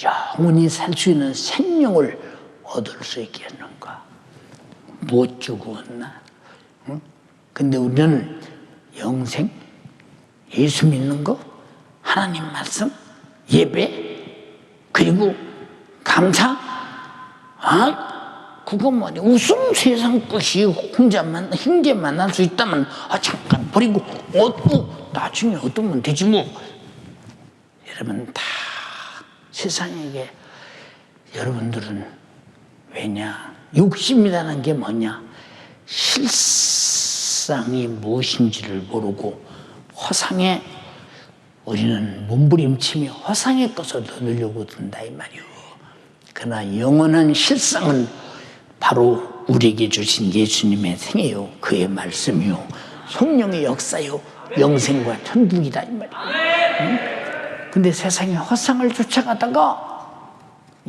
영원히 살 수 있는 생명을 얻을 수 있겠는가? 무엇 주고 얻나? 응? 근데 우리는 영생, 예수 믿는 거, 하나님 말씀, 예배, 그리고 감사, 그거 뭐냐, 웃음 세상 것이 형제 만날 수 있다면 잠깐 버리고 얻고 나중에 얻으면 되지 뭐. 여러분 다 세상에게, 여러분들은 왜냐, 욕심이라는 게 뭐냐, 실상이 무엇인지를 모르고 허상에 우리는 몸부림치며 허상의 것을 얻으려고 든다 이 말이오. 그러나 영원한 실상은 바로 우리에게 주신 예수님의 생애요, 그의 말씀이요, 성령의 역사요, 영생과 천국이다 이 말이오. 근데 세상에 허상을 쫓아가다가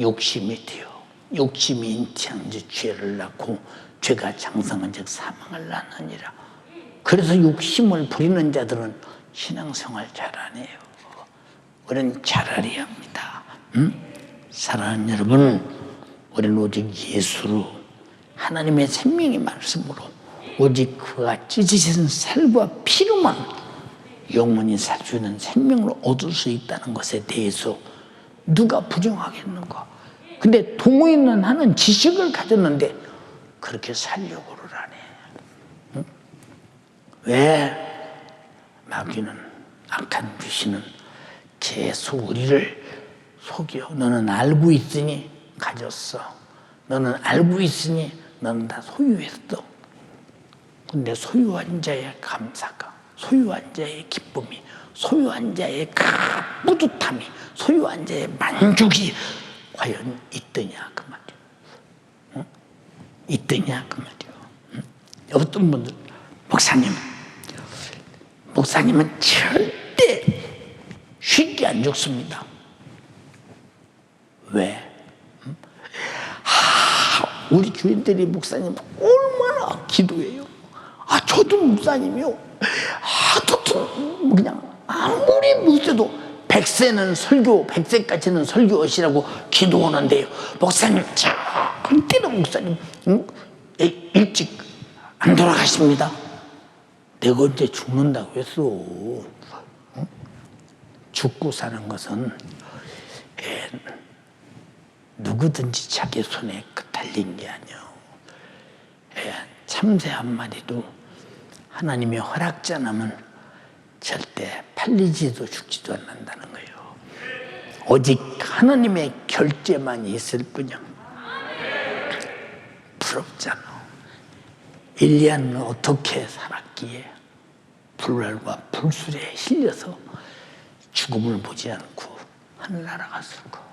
욕심이 돼요. 욕심이 인치한 지 죄를 낳고 죄가 장성한 즉 사망을 낳느니라. 그래서 욕심을 부리는 자들은 신앙생활 잘 안 해요. 우리는 잘하려야 합니다. 사랑하는 여러분, 우리는 오직 예수로, 하나님의 생명의 말씀으로, 오직 그가 찢으신 살과 피로만 영원히 살 수 있는 생명을 얻을 수 있다는 것에 대해서 누가 부정하겠는가? 근데 동의는 하는 지식을 가졌는데 그렇게 살려고를 안 해. 응? 왜? 마귀는, 악한 귀신은 계속 우리를 속여. 너는 알고 있으니 가졌어. 너는 알고 있으니 너는 다 소유했어. 근데 소유한 자의 감사가, 소유한 자의 기쁨이, 소유한 자의 그 뿌듯함이, 소유한 자의 만족이 과연 있더냐 그 말이야. 응? 있더냐 그 말이야. 응? 어떤 분들, 목사님은 절대 쉽게 안 죽습니다. 왜? 응? 우리 주인들이 목사님 얼마나 기도해요. 저도 목사님이요. 그냥 아무리 못해도 100세는 설교, 100세까지는 설교하시라고 기도하는데요. 목사님, 절대로 목사님 일찍 안 돌아가십니다. 내가 언제 죽는다고 했어. 죽고 사는 것은 누구든지 자기 손에 달린 게 아니요. 참새 한 마리도 하나님의 허락지 않으면 절대 팔리지도 죽지도 않는다는 거예요. 오직 하나님의 결제만 있을 뿐이야. 부럽잖아. 엘리야는 어떻게 살았기에 불랄과 불술에 실려서 죽음을 보지 않고 하늘 날아갔을까.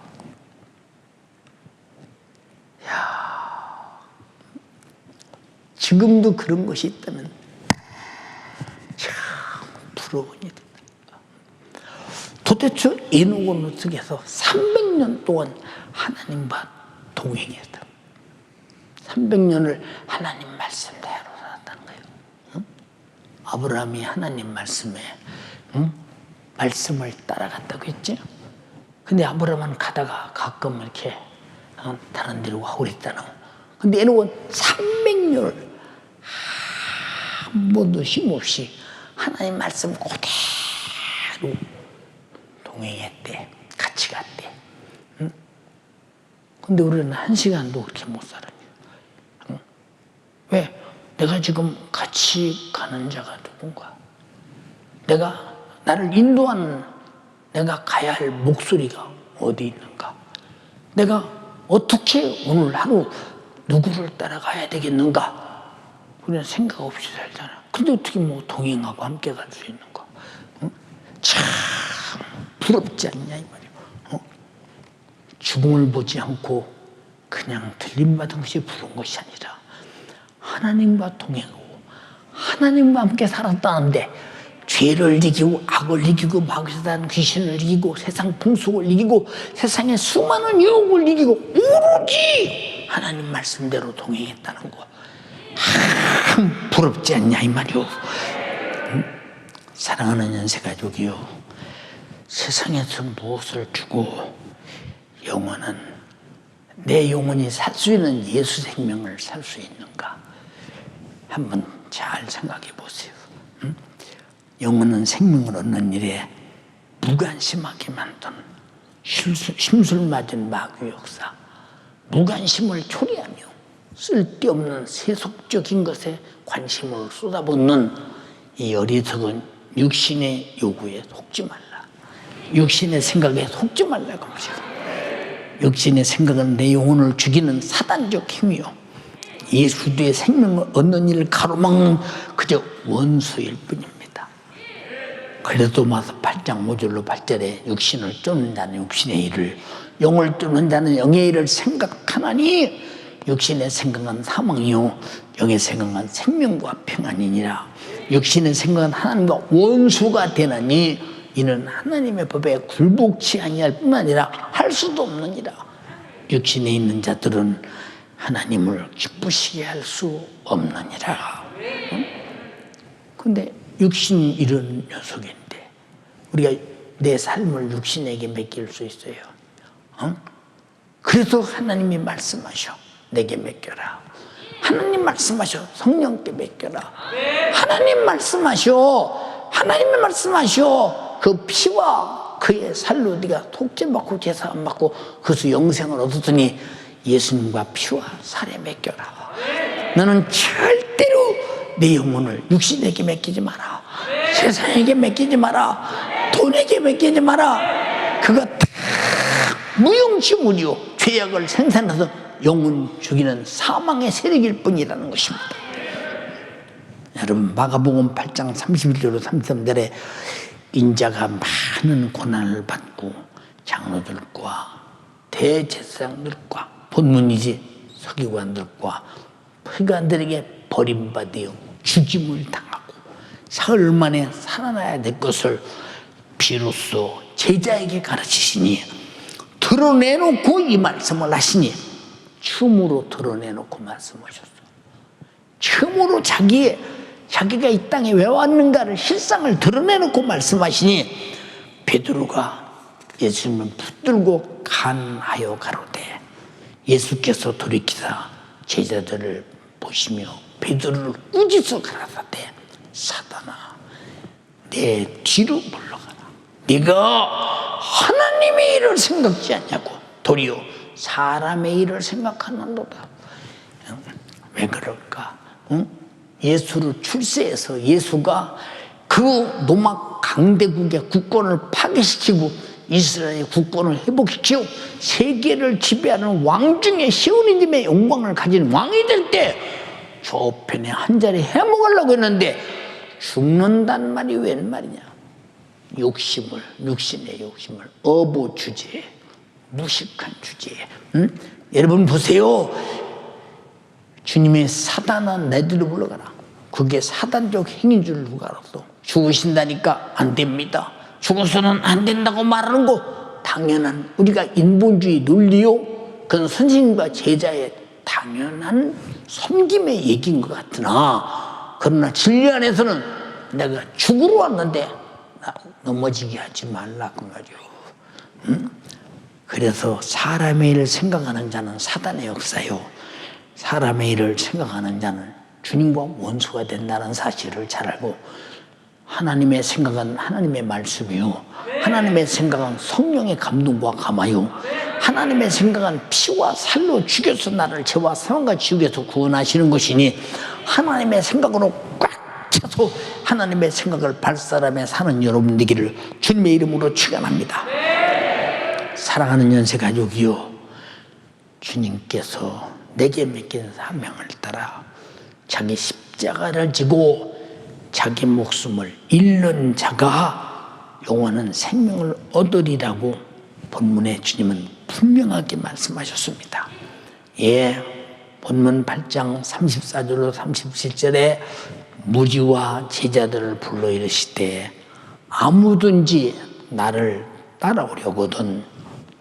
지금도 그런 것이 있다면 참 부러운 일이다. 도대체 에녹은 어떻게 해서 300년 동안 하나님과 동행했다. 300년을 하나님 말씀대로 살았다는 거예요. 응? 아브라함이 하나님 말씀에 말씀을 따라갔다고 했죠. 근데 아브라함은 가다가 가끔 이렇게 다른 데로 가고 그랬잖아. 근데 에녹은 300년을 한 번도 힘없이 하나님 말씀 그대로 동행했대. 같이 갔대. 응? 근데 우리는 한 시간도 그렇게 못 살아요. 응? 왜? 내가 지금 같이 가는 자가 누군가? 나를 인도하는 내가 가야 할 목소리가 어디 있는가? 내가 어떻게 오늘 하루 누구를 따라가야 되겠는가? 우리는 생각 없이 살잖아. 근데 어떻게 뭐 동행하고 함께 갈 수 있는가? 응? 참 부럽지 않냐 이 말이야. 죽음을 보지 않고 그냥 들림받은 것이 부러운 것이 아니라 하나님과 동행하고 하나님과 함께 살았다는데 죄를 이기고 악을 이기고 마귀에서 난 귀신을 이기고 세상 풍속을 이기고 세상의 수많은 유혹을 이기고 오로지 하나님 말씀대로 동행했다는 거 참 부럽지 않냐 이 말이오. 사랑하는 연세가족이요, 세상에서 무엇을 주고 영혼은 내 영혼이 살 수 있는 예수 생명을 살 수 있는가 한번 잘 생각해 보세요. 영혼은 생명을 얻는 일에 무관심하게 만든 심술 맞은 마귀 역사, 무관심을 초래하며 쓸데없는 세속적인 것에 관심을 쏟아붓는 이 어리석은 육신의 요구에 속지 말라. 육신의 생각에 속지 말라고 합니다. 육신의 생각은 내 영혼을 죽이는 사단적 힘이요, 예수의 생명을 얻는 일을 가로막는 그저 원수일 뿐입니다. 그래도 마서 8장 5절로 8절에 육신을 쫓는 자는 육신의 일을, 영을 쫓는 자는 영의 일을 생각하나니 육신의 생각은 사망이요 영의 생각은 생명과 평안이니라. 육신의 생각은 하나님과 원수가 되나니 이는 하나님의 법에 굴복치 아니할 뿐 아니라 할 수도 없느니라. 육신에 있는 자들은 하나님을 기쁘시게 할 수 없느니라. 근데 육신이 이런 녀석인데 우리가 내 삶을 육신에게 맡길 수 있어요. 그래서 하나님이 말씀하셔. 내게 맡겨라. 하나님 말씀하셔. 성령께 맡겨라. 하나님 말씀하셔. 하나님이 말씀하셔. 그 피와 그의 살로 네가 속죄받고 제사 안 받고 그것을 영생을 얻었더니 예수님과 피와 살에 맡겨라. 너는 절대로 내 영혼을 육신에게 맡기지 마라. 세상에게 맡기지 마라. 돈에게 맡기지 마라. 그거 다 무용지물이요, 죄악을 생산해서 영혼 죽이는 사망의 세력일 뿐이라는 것입니다. 여러분, 마가복음 8장 31절로 33절에 인자가 많은 고난을 받고 장로들과 대제사장들과 본문이지 서기관들과 서기관들에게 버림받아 죽임을 당하고 사흘 만에 살아나야 될 것을 비로소 제자에게 가르치시니 드러내놓고 이 말씀을 하시니, 춤으로 드러내놓고 말씀하셨어. 춤으로 자기가 이 땅에 왜 왔는가를 실상을 드러내놓고 말씀하시니 베드로가 예수님을 붙들고 간하여 가로되, 예수께서 돌이키사 제자들을 보시며 베드로를 꾸짖어 가라사대, 사단아 내 뒤로 물러가라. 네가 하나님의 일을 생각지 않냐고 도리어 사람의 일을 생각하는도다. 왜 그럴까? 예수를 출세해서 예수가 그 로마 강대국의 국권을 파괴시키고 이스라엘의 국권을 회복시키고 세계를 지배하는 왕 중에 시온이님의 영광을 가진 왕이 될 때 저편에 한 자리 해먹으려고 했는데 죽는단 말이 웬 말이냐? 육신의 욕심을 어부주제, 무식한 주제. 여러분 보세요. 주님의 사단아 내 뒤로 물러가라. 그게 사단적 행인 줄 누가 알았어? 죽으신다니까 안 됩니다. 죽어서는 안 된다고 말하는 거 당연한 우리가 인본주의 논리요. 그건 선생님과 제자의 당연한 섬김의 얘기인 것 같으나 그러나 진리 안에서는 내가 죽으러 왔는데 넘어지게 하지 말라 그 말이요. 응? 그래서 사람의 일을 생각하는 자는 사단의 역사요. 사람의 일을 생각하는 자는 주님과 원수가 된다는 사실을 잘 알고 하나님의 생각은 하나님의 말씀이요. 하나님의 생각은 성령의 감동과 감화요. 하나님의 생각은 피와 살로 죽여서 나를 죄와 사망과 지옥에서 구원하시는 것이니 하나님의 생각으로 꽉 차서 하나님의 생각을 발사하며 사는 여러분 되기를 주님의 이름으로 축원합니다. 사랑하는 연세가족이요, 주님께서 내게 맡긴 사명을 따라 자기 십자가를 지고 자기 목숨을 잃는 자가 영원한 생명을 얻으리라고 본문에 주님은 분명하게 말씀하셨습니다. 예, 본문 8장 34절로 37절에 무지와 제자들을 불러 이르시되 아무든지 나를 따라오려거든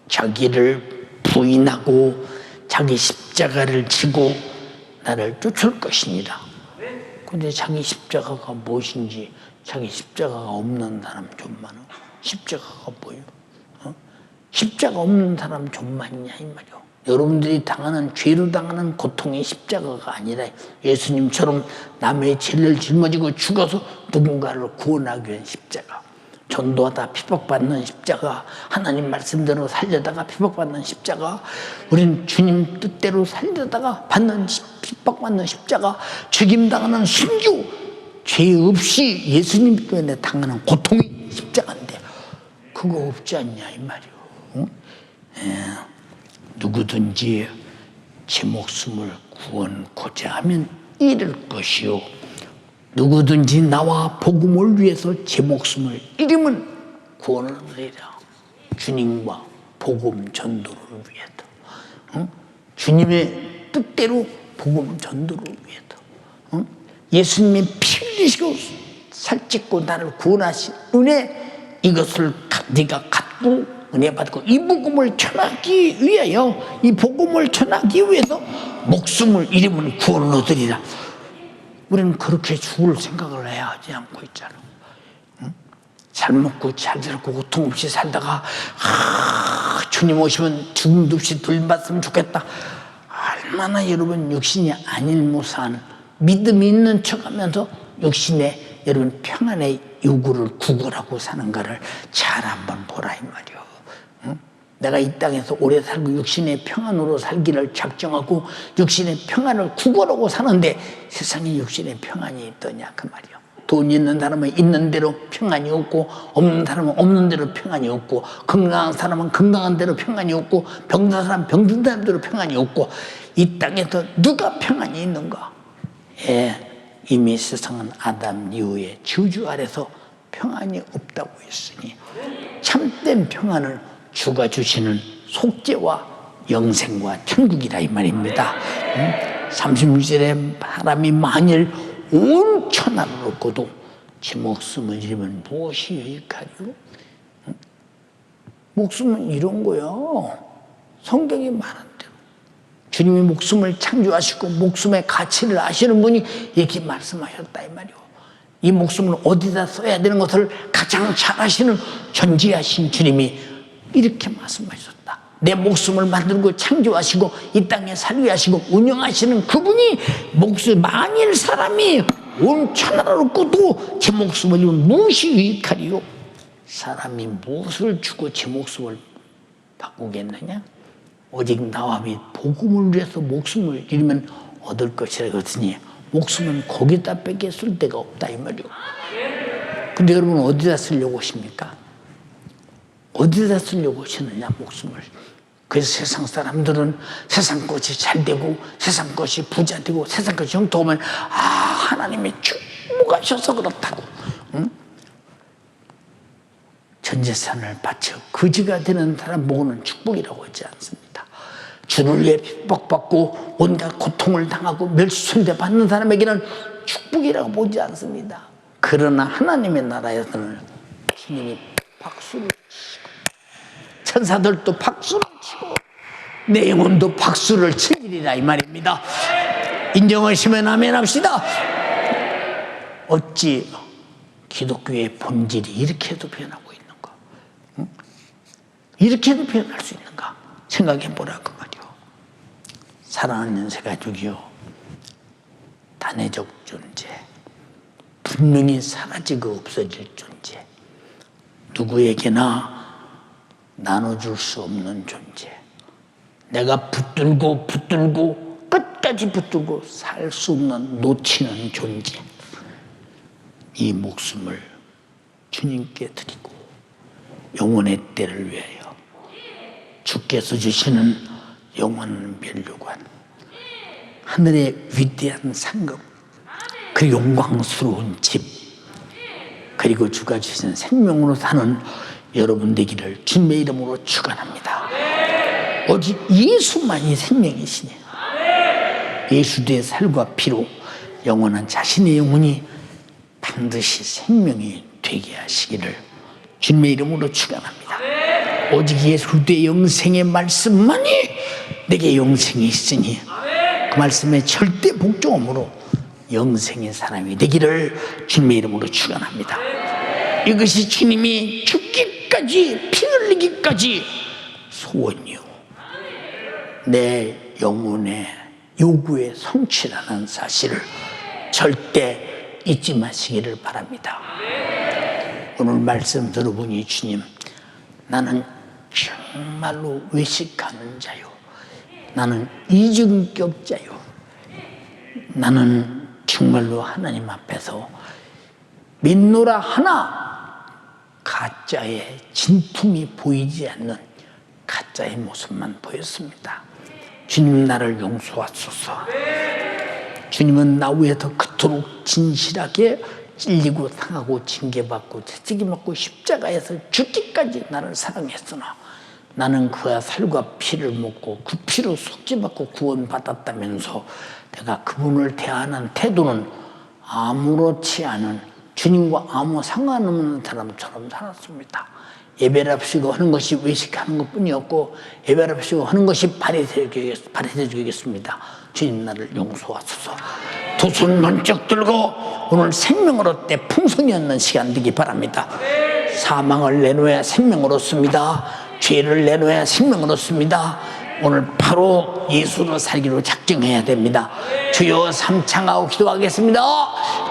자기를 부인하고 자기 십자가를 지고 나를 쫓을 것이니라. 근데 자기 십자가가 무엇인지 자기 십자가가 없는 사람 좀 많아. 십자가가 뭐예요? 십자가 없는 사람 좀 많냐 이 말이요. 여러분들이 당하는 죄로 당하는 고통이 십자가가 아니라 예수님처럼 남의 죄를 짊어지고 죽어서 누군가를 구원하기 위한 십자가, 전도하다 핍박받는 십자가, 하나님 말씀대로 살려다가 핍박받는 십자가, 우린 주님 뜻대로 살려다가 받는 핍박받는 십자가, 죽임당하는 순교, 죄 없이 예수님 때문에 당하는 고통이 십자가인데 그거 없지 않냐 이 말이요. 응? 누구든지 제 목숨을 구원코자 하면 잃을 것이요 누구든지 나와 복음을 위해서 제 목숨을 잃으면 구원을 얻으리라. 주님과 복음 전도를 위해서, 응? 주님의 뜻대로 복음 전도를 위해서, 응? 예수님의 피 흘리시고 살찌고 나를 구원하신 은혜, 이것을 네가 갖고 은혜 받고 이 복음을 전하기 위하여, 이 복음을 전하기 위해서 목숨을 잃으면 구원을 얻으리라. 우리는 그렇게 죽을 생각을 해야 하지 않고 있잖아. 응? 잘 먹고 잘 살고 고통 없이 살다가 주님 오시면 죽음도 없이 돌봤으면 좋겠다. 얼마나 여러분 육신이 안일무사한 믿음이 있는 척하면서 육신의 여러분 평안의 요구를 구걸하고 사는가를 잘 한번 보라 이 말이요. 응? 내가 이 땅에서 오래 살고 육신의 평안으로 살기를 작정하고 육신의 평안을 구걸하고 사는데 세상에 육신의 평안이 있더냐 그 말이요. 돈 있는 사람은 있는 대로 평안이 없고 없는 사람은 없는 대로 평안이 없고 건강한 사람은 건강한 대로 평안이 없고 병든 사람은 병든 대로 평안이 없고 이 땅에서 누가 평안이 있는가? 예, 이미 세상은 아담 이후에 저주 아래서 평안이 없다고 했으니 참된 평안을 주가 주시는 속죄와 영생과 천국이라 이 말입니다. 36절에 사람이 만일 온 천하를 얻고도 제 목숨을 잃으면 무엇이 유익하리요? 목숨은 이런 거요. 성경이 말한 대로 주님이 목숨을 창조하시고 목숨의 가치를 아시는 분이 이렇게 말씀하셨다 이 말이요. 이 목숨을 어디다 써야 되는 것을 가장 잘 아시는 전지하신 주님이 이렇게 말씀하셨다. 내 목숨을 만들고 창조하시고 이 땅에 살게 하시고 운영하시는 그분이 만일 사람이 온 천하를 얻고도 제 목숨을 잃으면 무엇이 유익하리요? 사람이 무엇을 주고 제 목숨을 바꾸겠느냐? 오직 나와 및 복음을 위해서 목숨을 잃으면 얻을 것이라 그러더니 목숨은 거기다 뺏겨 쓸 데가 없다 이 말이요. 근데 여러분 어디다 쓰려고 하십니까? 어디다 쓰려고 하시느냐 목숨을. 그래서 세상 사람들은 세상 것이 잘 되고 세상 것이 부자 되고 세상 것이 형통하면 하나님이 축복하셔서 그렇다고, 응? 전 재산을 바쳐 거지가 되는 사람 보고는 축복이라고 하지 않습니다. 주를 위해 핍박받고 온갖 고통을 당하고 멸시손대 받는 사람에게는 축복이라고 보지 않습니다. 그러나 하나님의 나라에서는 주님이 박수를 치고 천사들도 박수를 치고 내 영혼도 박수를 치리라 이 말입니다. 인정하시면 아멘 합시다. 어찌 기독교의 본질이 이렇게도 변하고 있는가? 응? 이렇게도 변할 수 있는가? 생각해 보라고 말이요. 사랑하는 새가족이요, 단회적 존재, 분명히 사라지고 없어질 존재, 누구에게나 나눠줄 수 없는 존재, 내가 붙들고 끝까지 붙들고 살 수 없는 놓치는 존재, 이 목숨을 주님께 드리고 영혼의 때를 위하여 주께서 주시는 영원 면류관, 하늘의 위대한 상급, 그 영광스러운 집, 그리고 주가 주신 생명으로 사는 여러분 되기를 주님의 이름으로 축원합니다. 오직 예수만이 생명이시니 예수의 살과 피로 영원한 자신의 영혼이 반드시 생명이 되게 하시기를 주님의 이름으로 축원합니다. 오직 예수의 영생의 말씀만이 내게 영생이 있으니 그 말씀에 절대 복종함으로 영생의 사람이 되기를 주님의 이름으로 축원합니다. 이것이 주님이 죽기까지 피 흘리기까지 소원이요, 내 영혼의 요구의 성취라는 사실을 절대 잊지 마시기를 바랍니다. 오늘 말씀 들어보니 주님, 나는 정말로 외식하는 자요, 나는 이중격자요, 나는 정말로 하나님 앞에서 믿노라 하나 가짜의 진품이 보이지 않는 가짜의 모습만 보였습니다. 주님, 나를 용서하소서. 주님은 나 위에 더 그토록 진실하게 찔리고 상하고 징계받고 채찍이맞고 십자가에서 죽기까지 나를 사랑했으나 나는 그와 살과 피를 먹고 그 피로 속죄받고 구원받았다면서 내가 그분을 대하는 태도는 아무렇지 않은, 주님과 아무 상관없는 사람처럼 살았습니다. 예배를 앞시고 하는 것이 외식하는 것뿐이었고, 예배를 앞시고 하는 것이 바리새족이겠습니다. 주님, 나를 용서하소서. 두 손 번쩍 들고 오늘 생명을 얻되 풍성이 얻는 시간 되기 바랍니다. 사망을 내놓아야 생명을 얻습니다. 죄를 내놓아야 생명을 얻습니다. 오늘 바로 예수로 살기로 작정해야 됩니다. 주여 삼창하고 기도하겠습니다.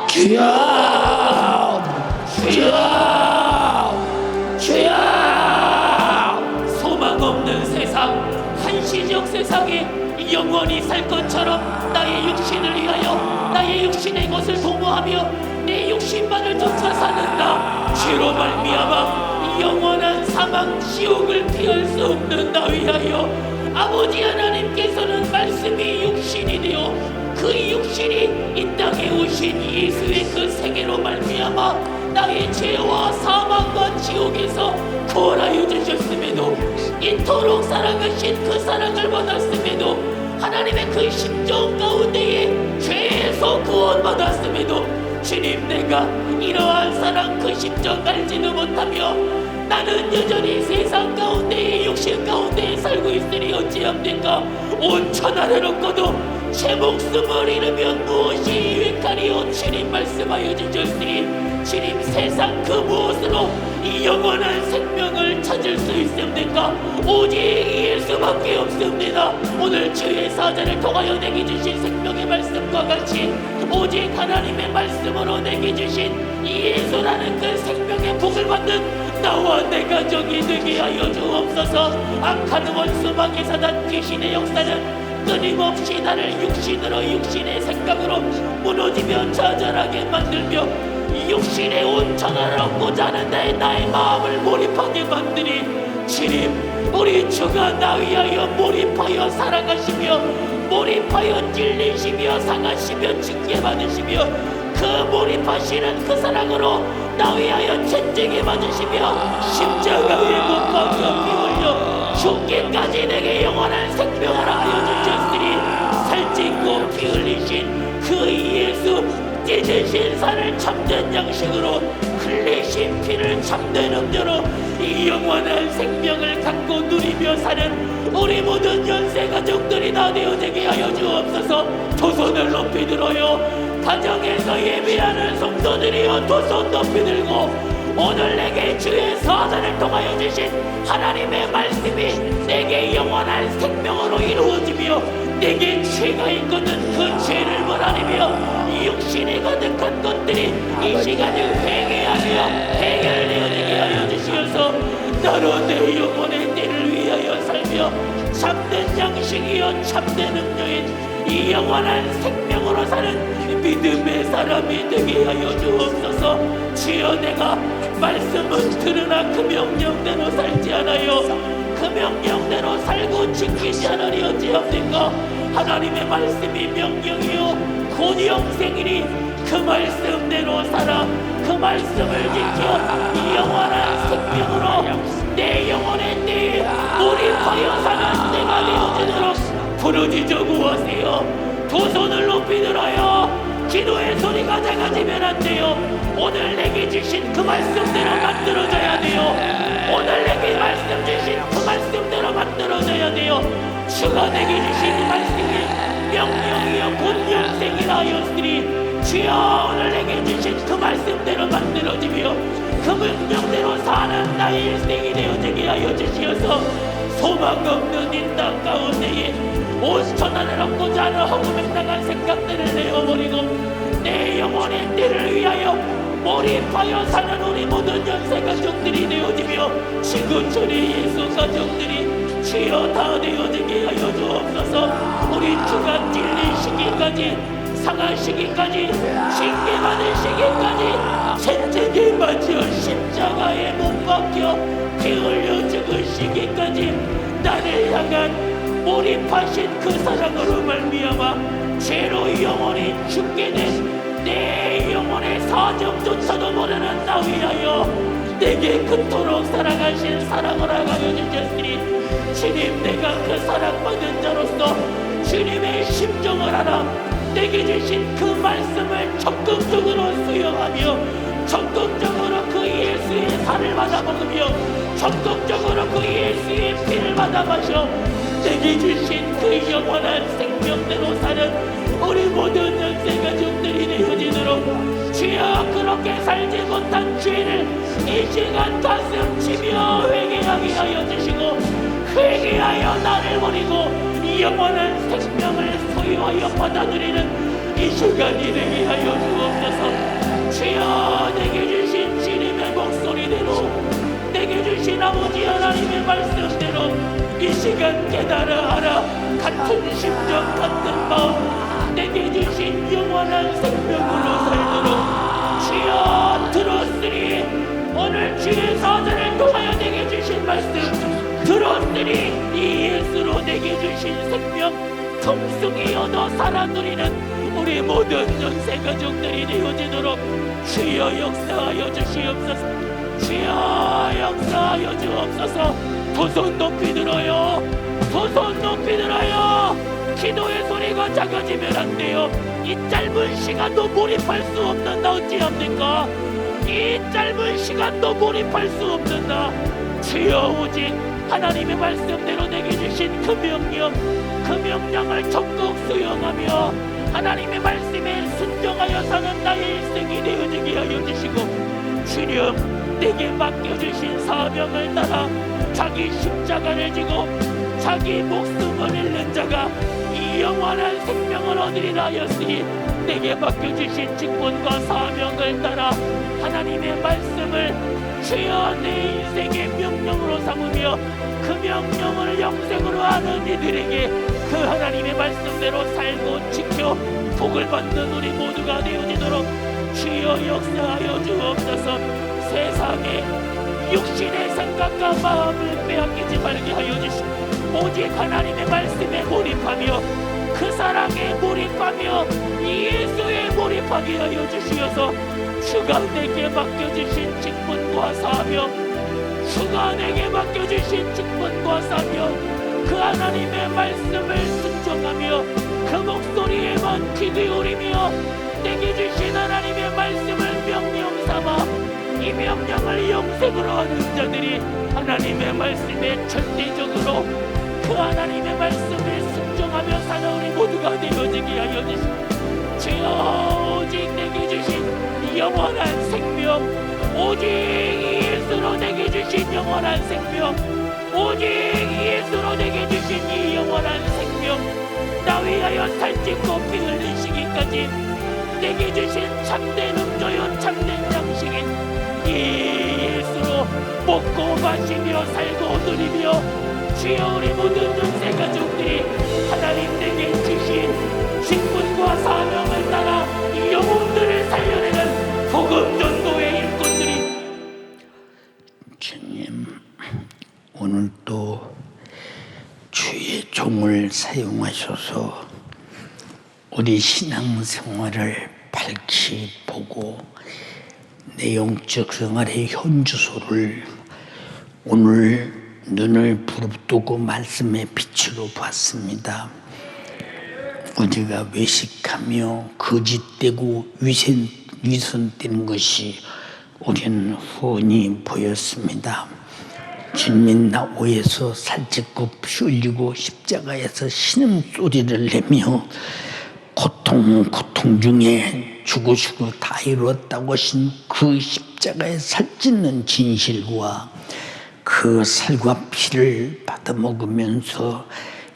주여, 주여, 주여. 소망 없는 세상, 한시적 세상에 영원히 살 것처럼 나의 육신을 위하여 나의 육신의 것을 도모하며 내 육신만을 쫓아 사는 나, 죄로 말미암아 영원한 사망 지옥을 피할 수 없는 나 위하여 아버지 하나님께서는 말씀이 육신이 되어 그 육신이 이 땅에 오신 예수의 그 생애로 말미암아 나의 죄와 사망과 지옥에서 구원하여 주셨음에도, 이토록 사랑하신 그 사랑을 받았음에도, 하나님의 그 심정 가운데에 죄에서 구원받았음에도 주님, 내가 이러한 사랑 그 심정 알지도 못하며 나는 여전히 세상 가운데에 육신 가운데에 살고 있으니 어찌합니까? 온 천하를 얻고도 제 목숨을 잃으면 무엇이 유익하리요? 주님 말씀하여 주셨으니 주님, 세상 그 무엇으로 이 영원한 생명을 찾을 수 있습니까? 오직 예수밖에 없습니다. 오늘 주의 사자를 통하여 내게 주신 생명의 말씀과 같이 오직 하나님의 말씀으로 내게 주신 예수라는 그 생명의 복을 받는 나와 내 가정이 되게 하여 주옵소서. 악한 원수 마귀 사단 귀신의 역사는 끊임없이 나를 육신으로, 육신의 생각으로 무너지며 좌절하게 만들며 육신의 온천을 얻고자 하는데 나의 마음을 몰입하게 만드니 주님, 우리 주가 나 위하여 몰입하여 살아가시며 몰입하여 찔리시며 상하시며 징계받으시며 그 몰입하시는 그 사랑으로 나 위하여 채찍에 맞으시며 십자가에 못 박혀 피 흘려 죽기까지 내게 영원한 생명을 하여 주셨으니 살찐고 피 흘리신 그 예수 찢으신 살을 참된 양식으로 흘리신 피를 참된 음료로 이 영원한 생명을 갖고 누리며 사는 우리 모든 연세 가족들이 다 되어지게 하여 주옵소서. 두 손을 높이 들어요. 가정에서 예배하는 성도들이여 두 손 높이 들고 오늘 내게 주의 사자를 통하여 주신 하나님의 말씀이 내게 영원한 생명으로 이루어지며 내게 죄가 있거든 그 죄를 벌하리며 이 육신에 가득한 것들이 이 시간에 회개하며 해결되어지게 하여 주시어서 나로 내 영혼의 때를 위하여 살며 참된 양식이여 참된 음료인 이 영원한 생명으로 사는 믿음의 사람이 되게 하여 주옵소서. 주여 내가 말씀은 들으나 그 명령대로 살지 않아요. 그 명령대로 살고 지키지 않으리 어찌합니까? 하나님의 말씀이 명령이요 곧 영생이니 그 말씀대로 살아 그 말씀을 지켜 이 영원한 생명으로 내 영혼의 때에 몰입하여 사는 내가 되어지도록 부르짖어 구하세요. 두 손을 높이 들어요. 기도의 소리가 작아지면 안 돼요. 오늘 내게 주신 그 말씀대로 만들어져야 돼요. 오늘 내게 말씀 주신 그 말씀대로 만들어져야 돼요. 주가 내게 주신 그 말씀이 명령이여 곧 영생이라 하였으니 주여 오늘 내게 주신 그 말씀대로 만들어지며 그 명령대로 사는 나의 일생이 되어지게 하여 주시어서 소망 없는 이 땅 가운데에 온천하를 얻고자 하는 허구맹랑한 생각들을 내어버리고 내 영혼의 때를 위하여 몰입하여 사는 우리 모든 연세 가족들이 되어지며 지구촌의 예수 가족들이 주여 다 되어지게 하여 주옵소서. 우리 주가 찔린 시기까지 상한 시기까지 징계받을 시기까지 채찍에 맞여 십자가에 못 박혀 피 흘려 죽을 시기까지 나를 향한 몰입하신 그 사랑으로 말미암아 죄로 영원히 죽게 된 내 영혼의 사정조차도 모르는 나 위하여 내게 그토록 사랑하신 사랑을 하여 주셨으니 주님 내가 그 사랑받은 자로서 주님의 심정을 알아 내게 주신 그 말씀을 적극적으로 수용하며 적극적으로 그 예수의 살을 받아 먹으며 적극적으로 그 예수의 피를 받아 마셔 내게 주신 그 영원한 생명대로 사는 우리 모든 연세 가족들이 되어지도록 주여 그렇게 살지 못한 죄를 이 시간 가슴 치며 회개하게 하여 주시고 회개하여 나를 버리고 이 영원한 생명을 소유하여 받아들이는 이 시간이 되게 하여 주옵소서. 주여 내게 주신 주님의 목소리대로 내게 주신 아버지 하나님의 말씀대로 이 시간 깨달아 알아 같은 심정 같은 마음 내게 주신 영원한 생명으로 살도록 주여 들었으니 오늘 주의 사자를 통하여 내게 주신 말씀 들었으니 이 예수로 내게 주신 생명 통성이 얻어 살아 누리는 우리 모든 연세 가족들이 되어지도록 주여 역사하여 주시옵소서. 주여 역사하여 주옵소서. 두 손 높이 들어요. 두 손 높이 들어요. 기도의 소리가 작아지면 안 돼요. 이 짧은 시간도 몰입할 수 없는 나 어찌합니까? 이 짧은 시간도 몰입할 수 없는 나 주여 오직 하나님의 말씀대로 내게 주신 그 명령을 적극 수용하며 하나님의 말씀에 순종하여 사는 나의 일생이 되어지게 하여 주시고 주님 내게 맡겨주신 사명을 따라 자기 십자가를 지고 자기 목숨을 잃는 자가 이 영원한 생명을 얻으리라 하였으니 내게 맡겨주신 직분과 사명을 따라 하나님의 말씀을 주여 내 인생의 명령으로 삼으며 그 명령을 영생으로 하는 이들에게 그 하나님의 말씀대로 살고 지켜 복을 받는 우리 모두가 되어지도록 주여 역사하여 주옵소서. 세상에 육신의 생각과 마음을 빼앗기지 말게 하여 주시고 오직 하나님의 말씀에 몰입하며 그 사랑에 몰입하며 예수에 몰입하게 하여 주시어서 주가 내게 맡겨주신 직분과 사명 주가 내게 맡겨주신 직분과 사명 그 하나님의 말씀을 순종하며 그 목소리에만 귀 기울이며 내게 주신 하나님의 말씀을 명령 삼아 이 명령을 영생으로 하는 자들이 하나님의 말씀에 절대적으로 그 하나님의 말씀에 순종하며 살아오는 모두가 되어지게 하여 주시옵소서. 주여, 오직 내게 주신 영원한 생명, 오직 예수로 내게 주신 영원한 생명, 오직 예수로 내게 주신 이 영원한 생명, 나 위하여 살찌고 피 흘리시기까지 내게 주신 참된 음조요 참된 양식인 이 예수로 먹고 마시며 살고 누리며, 주여, 우리 모든 전세 가족들이 하나님 내게 주신 직분과 사명을 따라 이 영혼들을 살려내는 복음 전도의 일꾼들이, 주님, 오늘 또 주의 종을 사용하셔서 우리 신앙생활을 밝히 보고 내 영적 생활의 현주소를 오늘 눈을 부릅뜨고 말씀의 빛으로 봤습니다. 우리가 외식하며 거짓되고 위선되는 것이 우리는 훤히 보였습니다. 주님, 나 오해서 살찌고 피 흘리고 십자가에서 신음소리를 내며 고통 중에 죽으시고 다 이루었다고 하신 그 십자가에 살찌는 진실과 그 살과 피를 받아먹으면서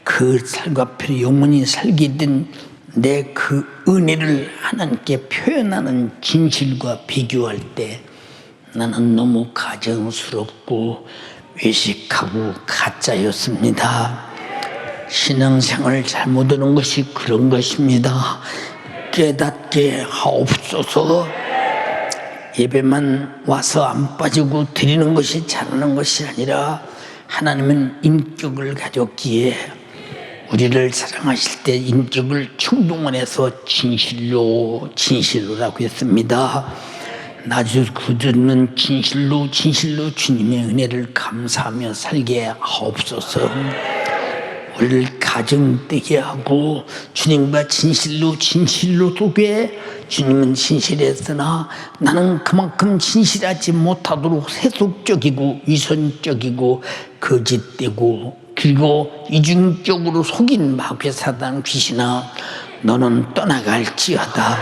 그 살과 피를 영원히 살게 된 내 그 은혜를 하나님께 표현하는 진실과 비교할 때 나는 너무 가증스럽고 외식하고 가짜였습니다. 신앙생활을 잘못하는 것이 그런 것입니다. 깨닫게 하옵소서. 예배만 와서 안 빠지고 드리는 것이 잘하는 것이 아니라 하나님은 인격을 가졌기에 우리를 사랑하실 때 인격을 충동원해서 진실로라고 했습니다. 나주 그들은 진실로 주님의 은혜를 감사하며 살게 하옵소서. 우리를 가정되게 하고 주님과 진실로 속에 주님은 진실했으나 나는 그만큼 진실하지 못하도록 세속적이고 위선적이고 거짓되고 그리고 이중적으로 속인 마귀의 사단 귀신아, 너는 떠나갈지어다.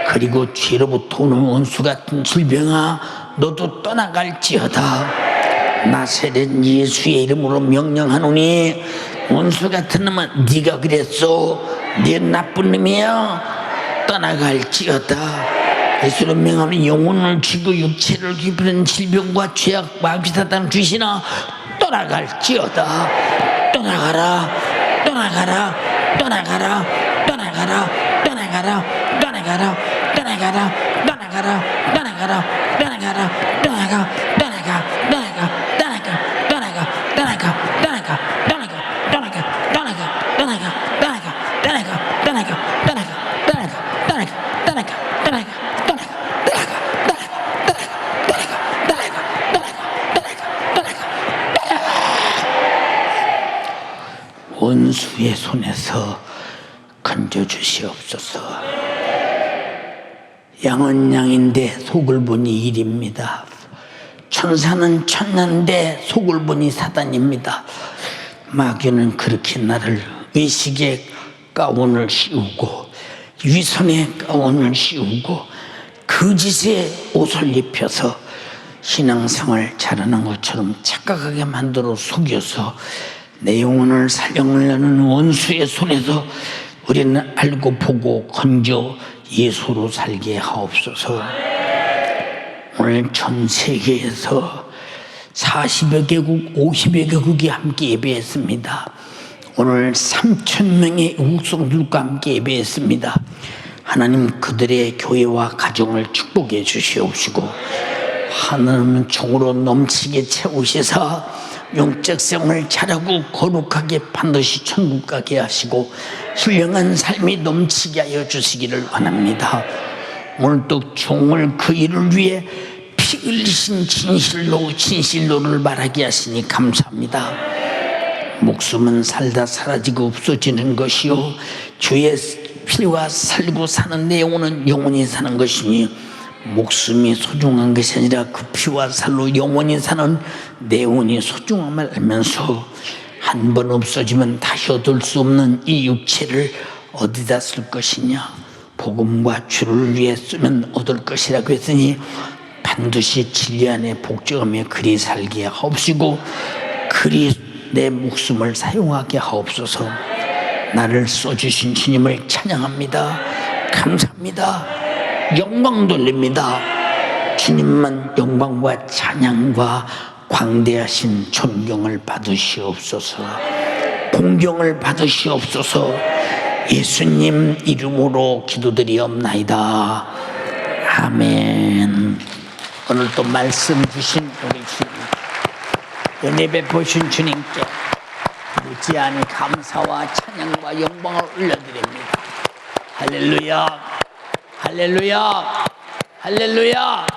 그리고 죄로부터 오는 원수 같은 질병아, 너도 떠나갈지어다. 나세렛 예수의 이름으로 명령하노니 원수 같은 놈아, 네가 그랬어, 네 나쁜 놈이야, 떠나갈지어다. 예수로 명하는 영혼을 쥐고 육체를 기쁘는 질병과 죄악 마귀 사단 귀신아, 떠나갈지어다. 떠나가라, 떠나가라, 떠나가라, 떠나가라, 떠나가라, 떠나가라, 떠나가라, 떠나가라, 떠나가라, 떠나가라, 떠나가, 떠나가, 떠나가, 떠나가, 떠나가, 떠나가, 떠나가, 떠나가, 떠나가, 떠나가, 떠나가, 떠나가, 떠나가, 떠나가, 떠나가, 떠나가, 떠나가, 떠나가, 원수의 손에서 건져주시옵소서. 양은 양인데 속을 보니 일입니다. 천사는 천사인데 속을 보니 사단입니다. 마귀는 그렇게 나를 의식의 가운을 씌우고 위선의 가운을 씌우고 거짓의 옷을 입혀서 신앙생활 잘하는 것처럼 착각하게 만들어 속여서 내 영혼을 살려내는 원수의 손에서 우리는 알고 보고 건져 예수로 살게 하옵소서. 오늘 전 세계에서 40여 개국, 50여 개국이 함께 예배했습니다. 오늘 3,000명의 우국성들과 함께 예배했습니다. 하나님 그들의 교회와 가정을 축복해 주시옵시고 하나님은 종으로 넘치게 채우시사 영적 생활을 잘하고 거룩하게 반드시 천국 가게 하시고 훌륭한 삶이 넘치게 하여 주시기를 원합니다. 오늘 또 종을 그 일을 위해 피 흘리신 진실로를 말하게 하시니 감사합니다. 목숨은 살다 사라지고 없어지는 것이요 주의 피와 살고 사는 내 영혼은 영원히 사는 것이니 목숨이 소중한 것이 아니라 그 피와 살로 영원히 사는 내 혼이 소중함을 알면서 한 번 없어지면 다시 얻을 수 없는 이 육체를 어디다 쓸 것이냐? 복음과 주를 위해 쓰면 얻을 것이라고 했으니 반드시 진리 안에 복종하며 그리 살게 하옵시고 그리 내 목숨을 사용하게 하옵소서. 나를 써주신 주님을 찬양합니다. 감사합니다. 영광 돌립니다. 주님만 영광과 찬양과 광대하신 존경을 받으시옵소서. 공경을 받으시옵소서. 예수님 이름으로 기도드리옵나이다. 아멘. 오늘 또 말씀 주신 우리 주님, 은혜 베푸신 주님께 무지한 감사와 찬양과 영광을 올려드립니다. 할렐루야, 할렐루야, 할렐루야.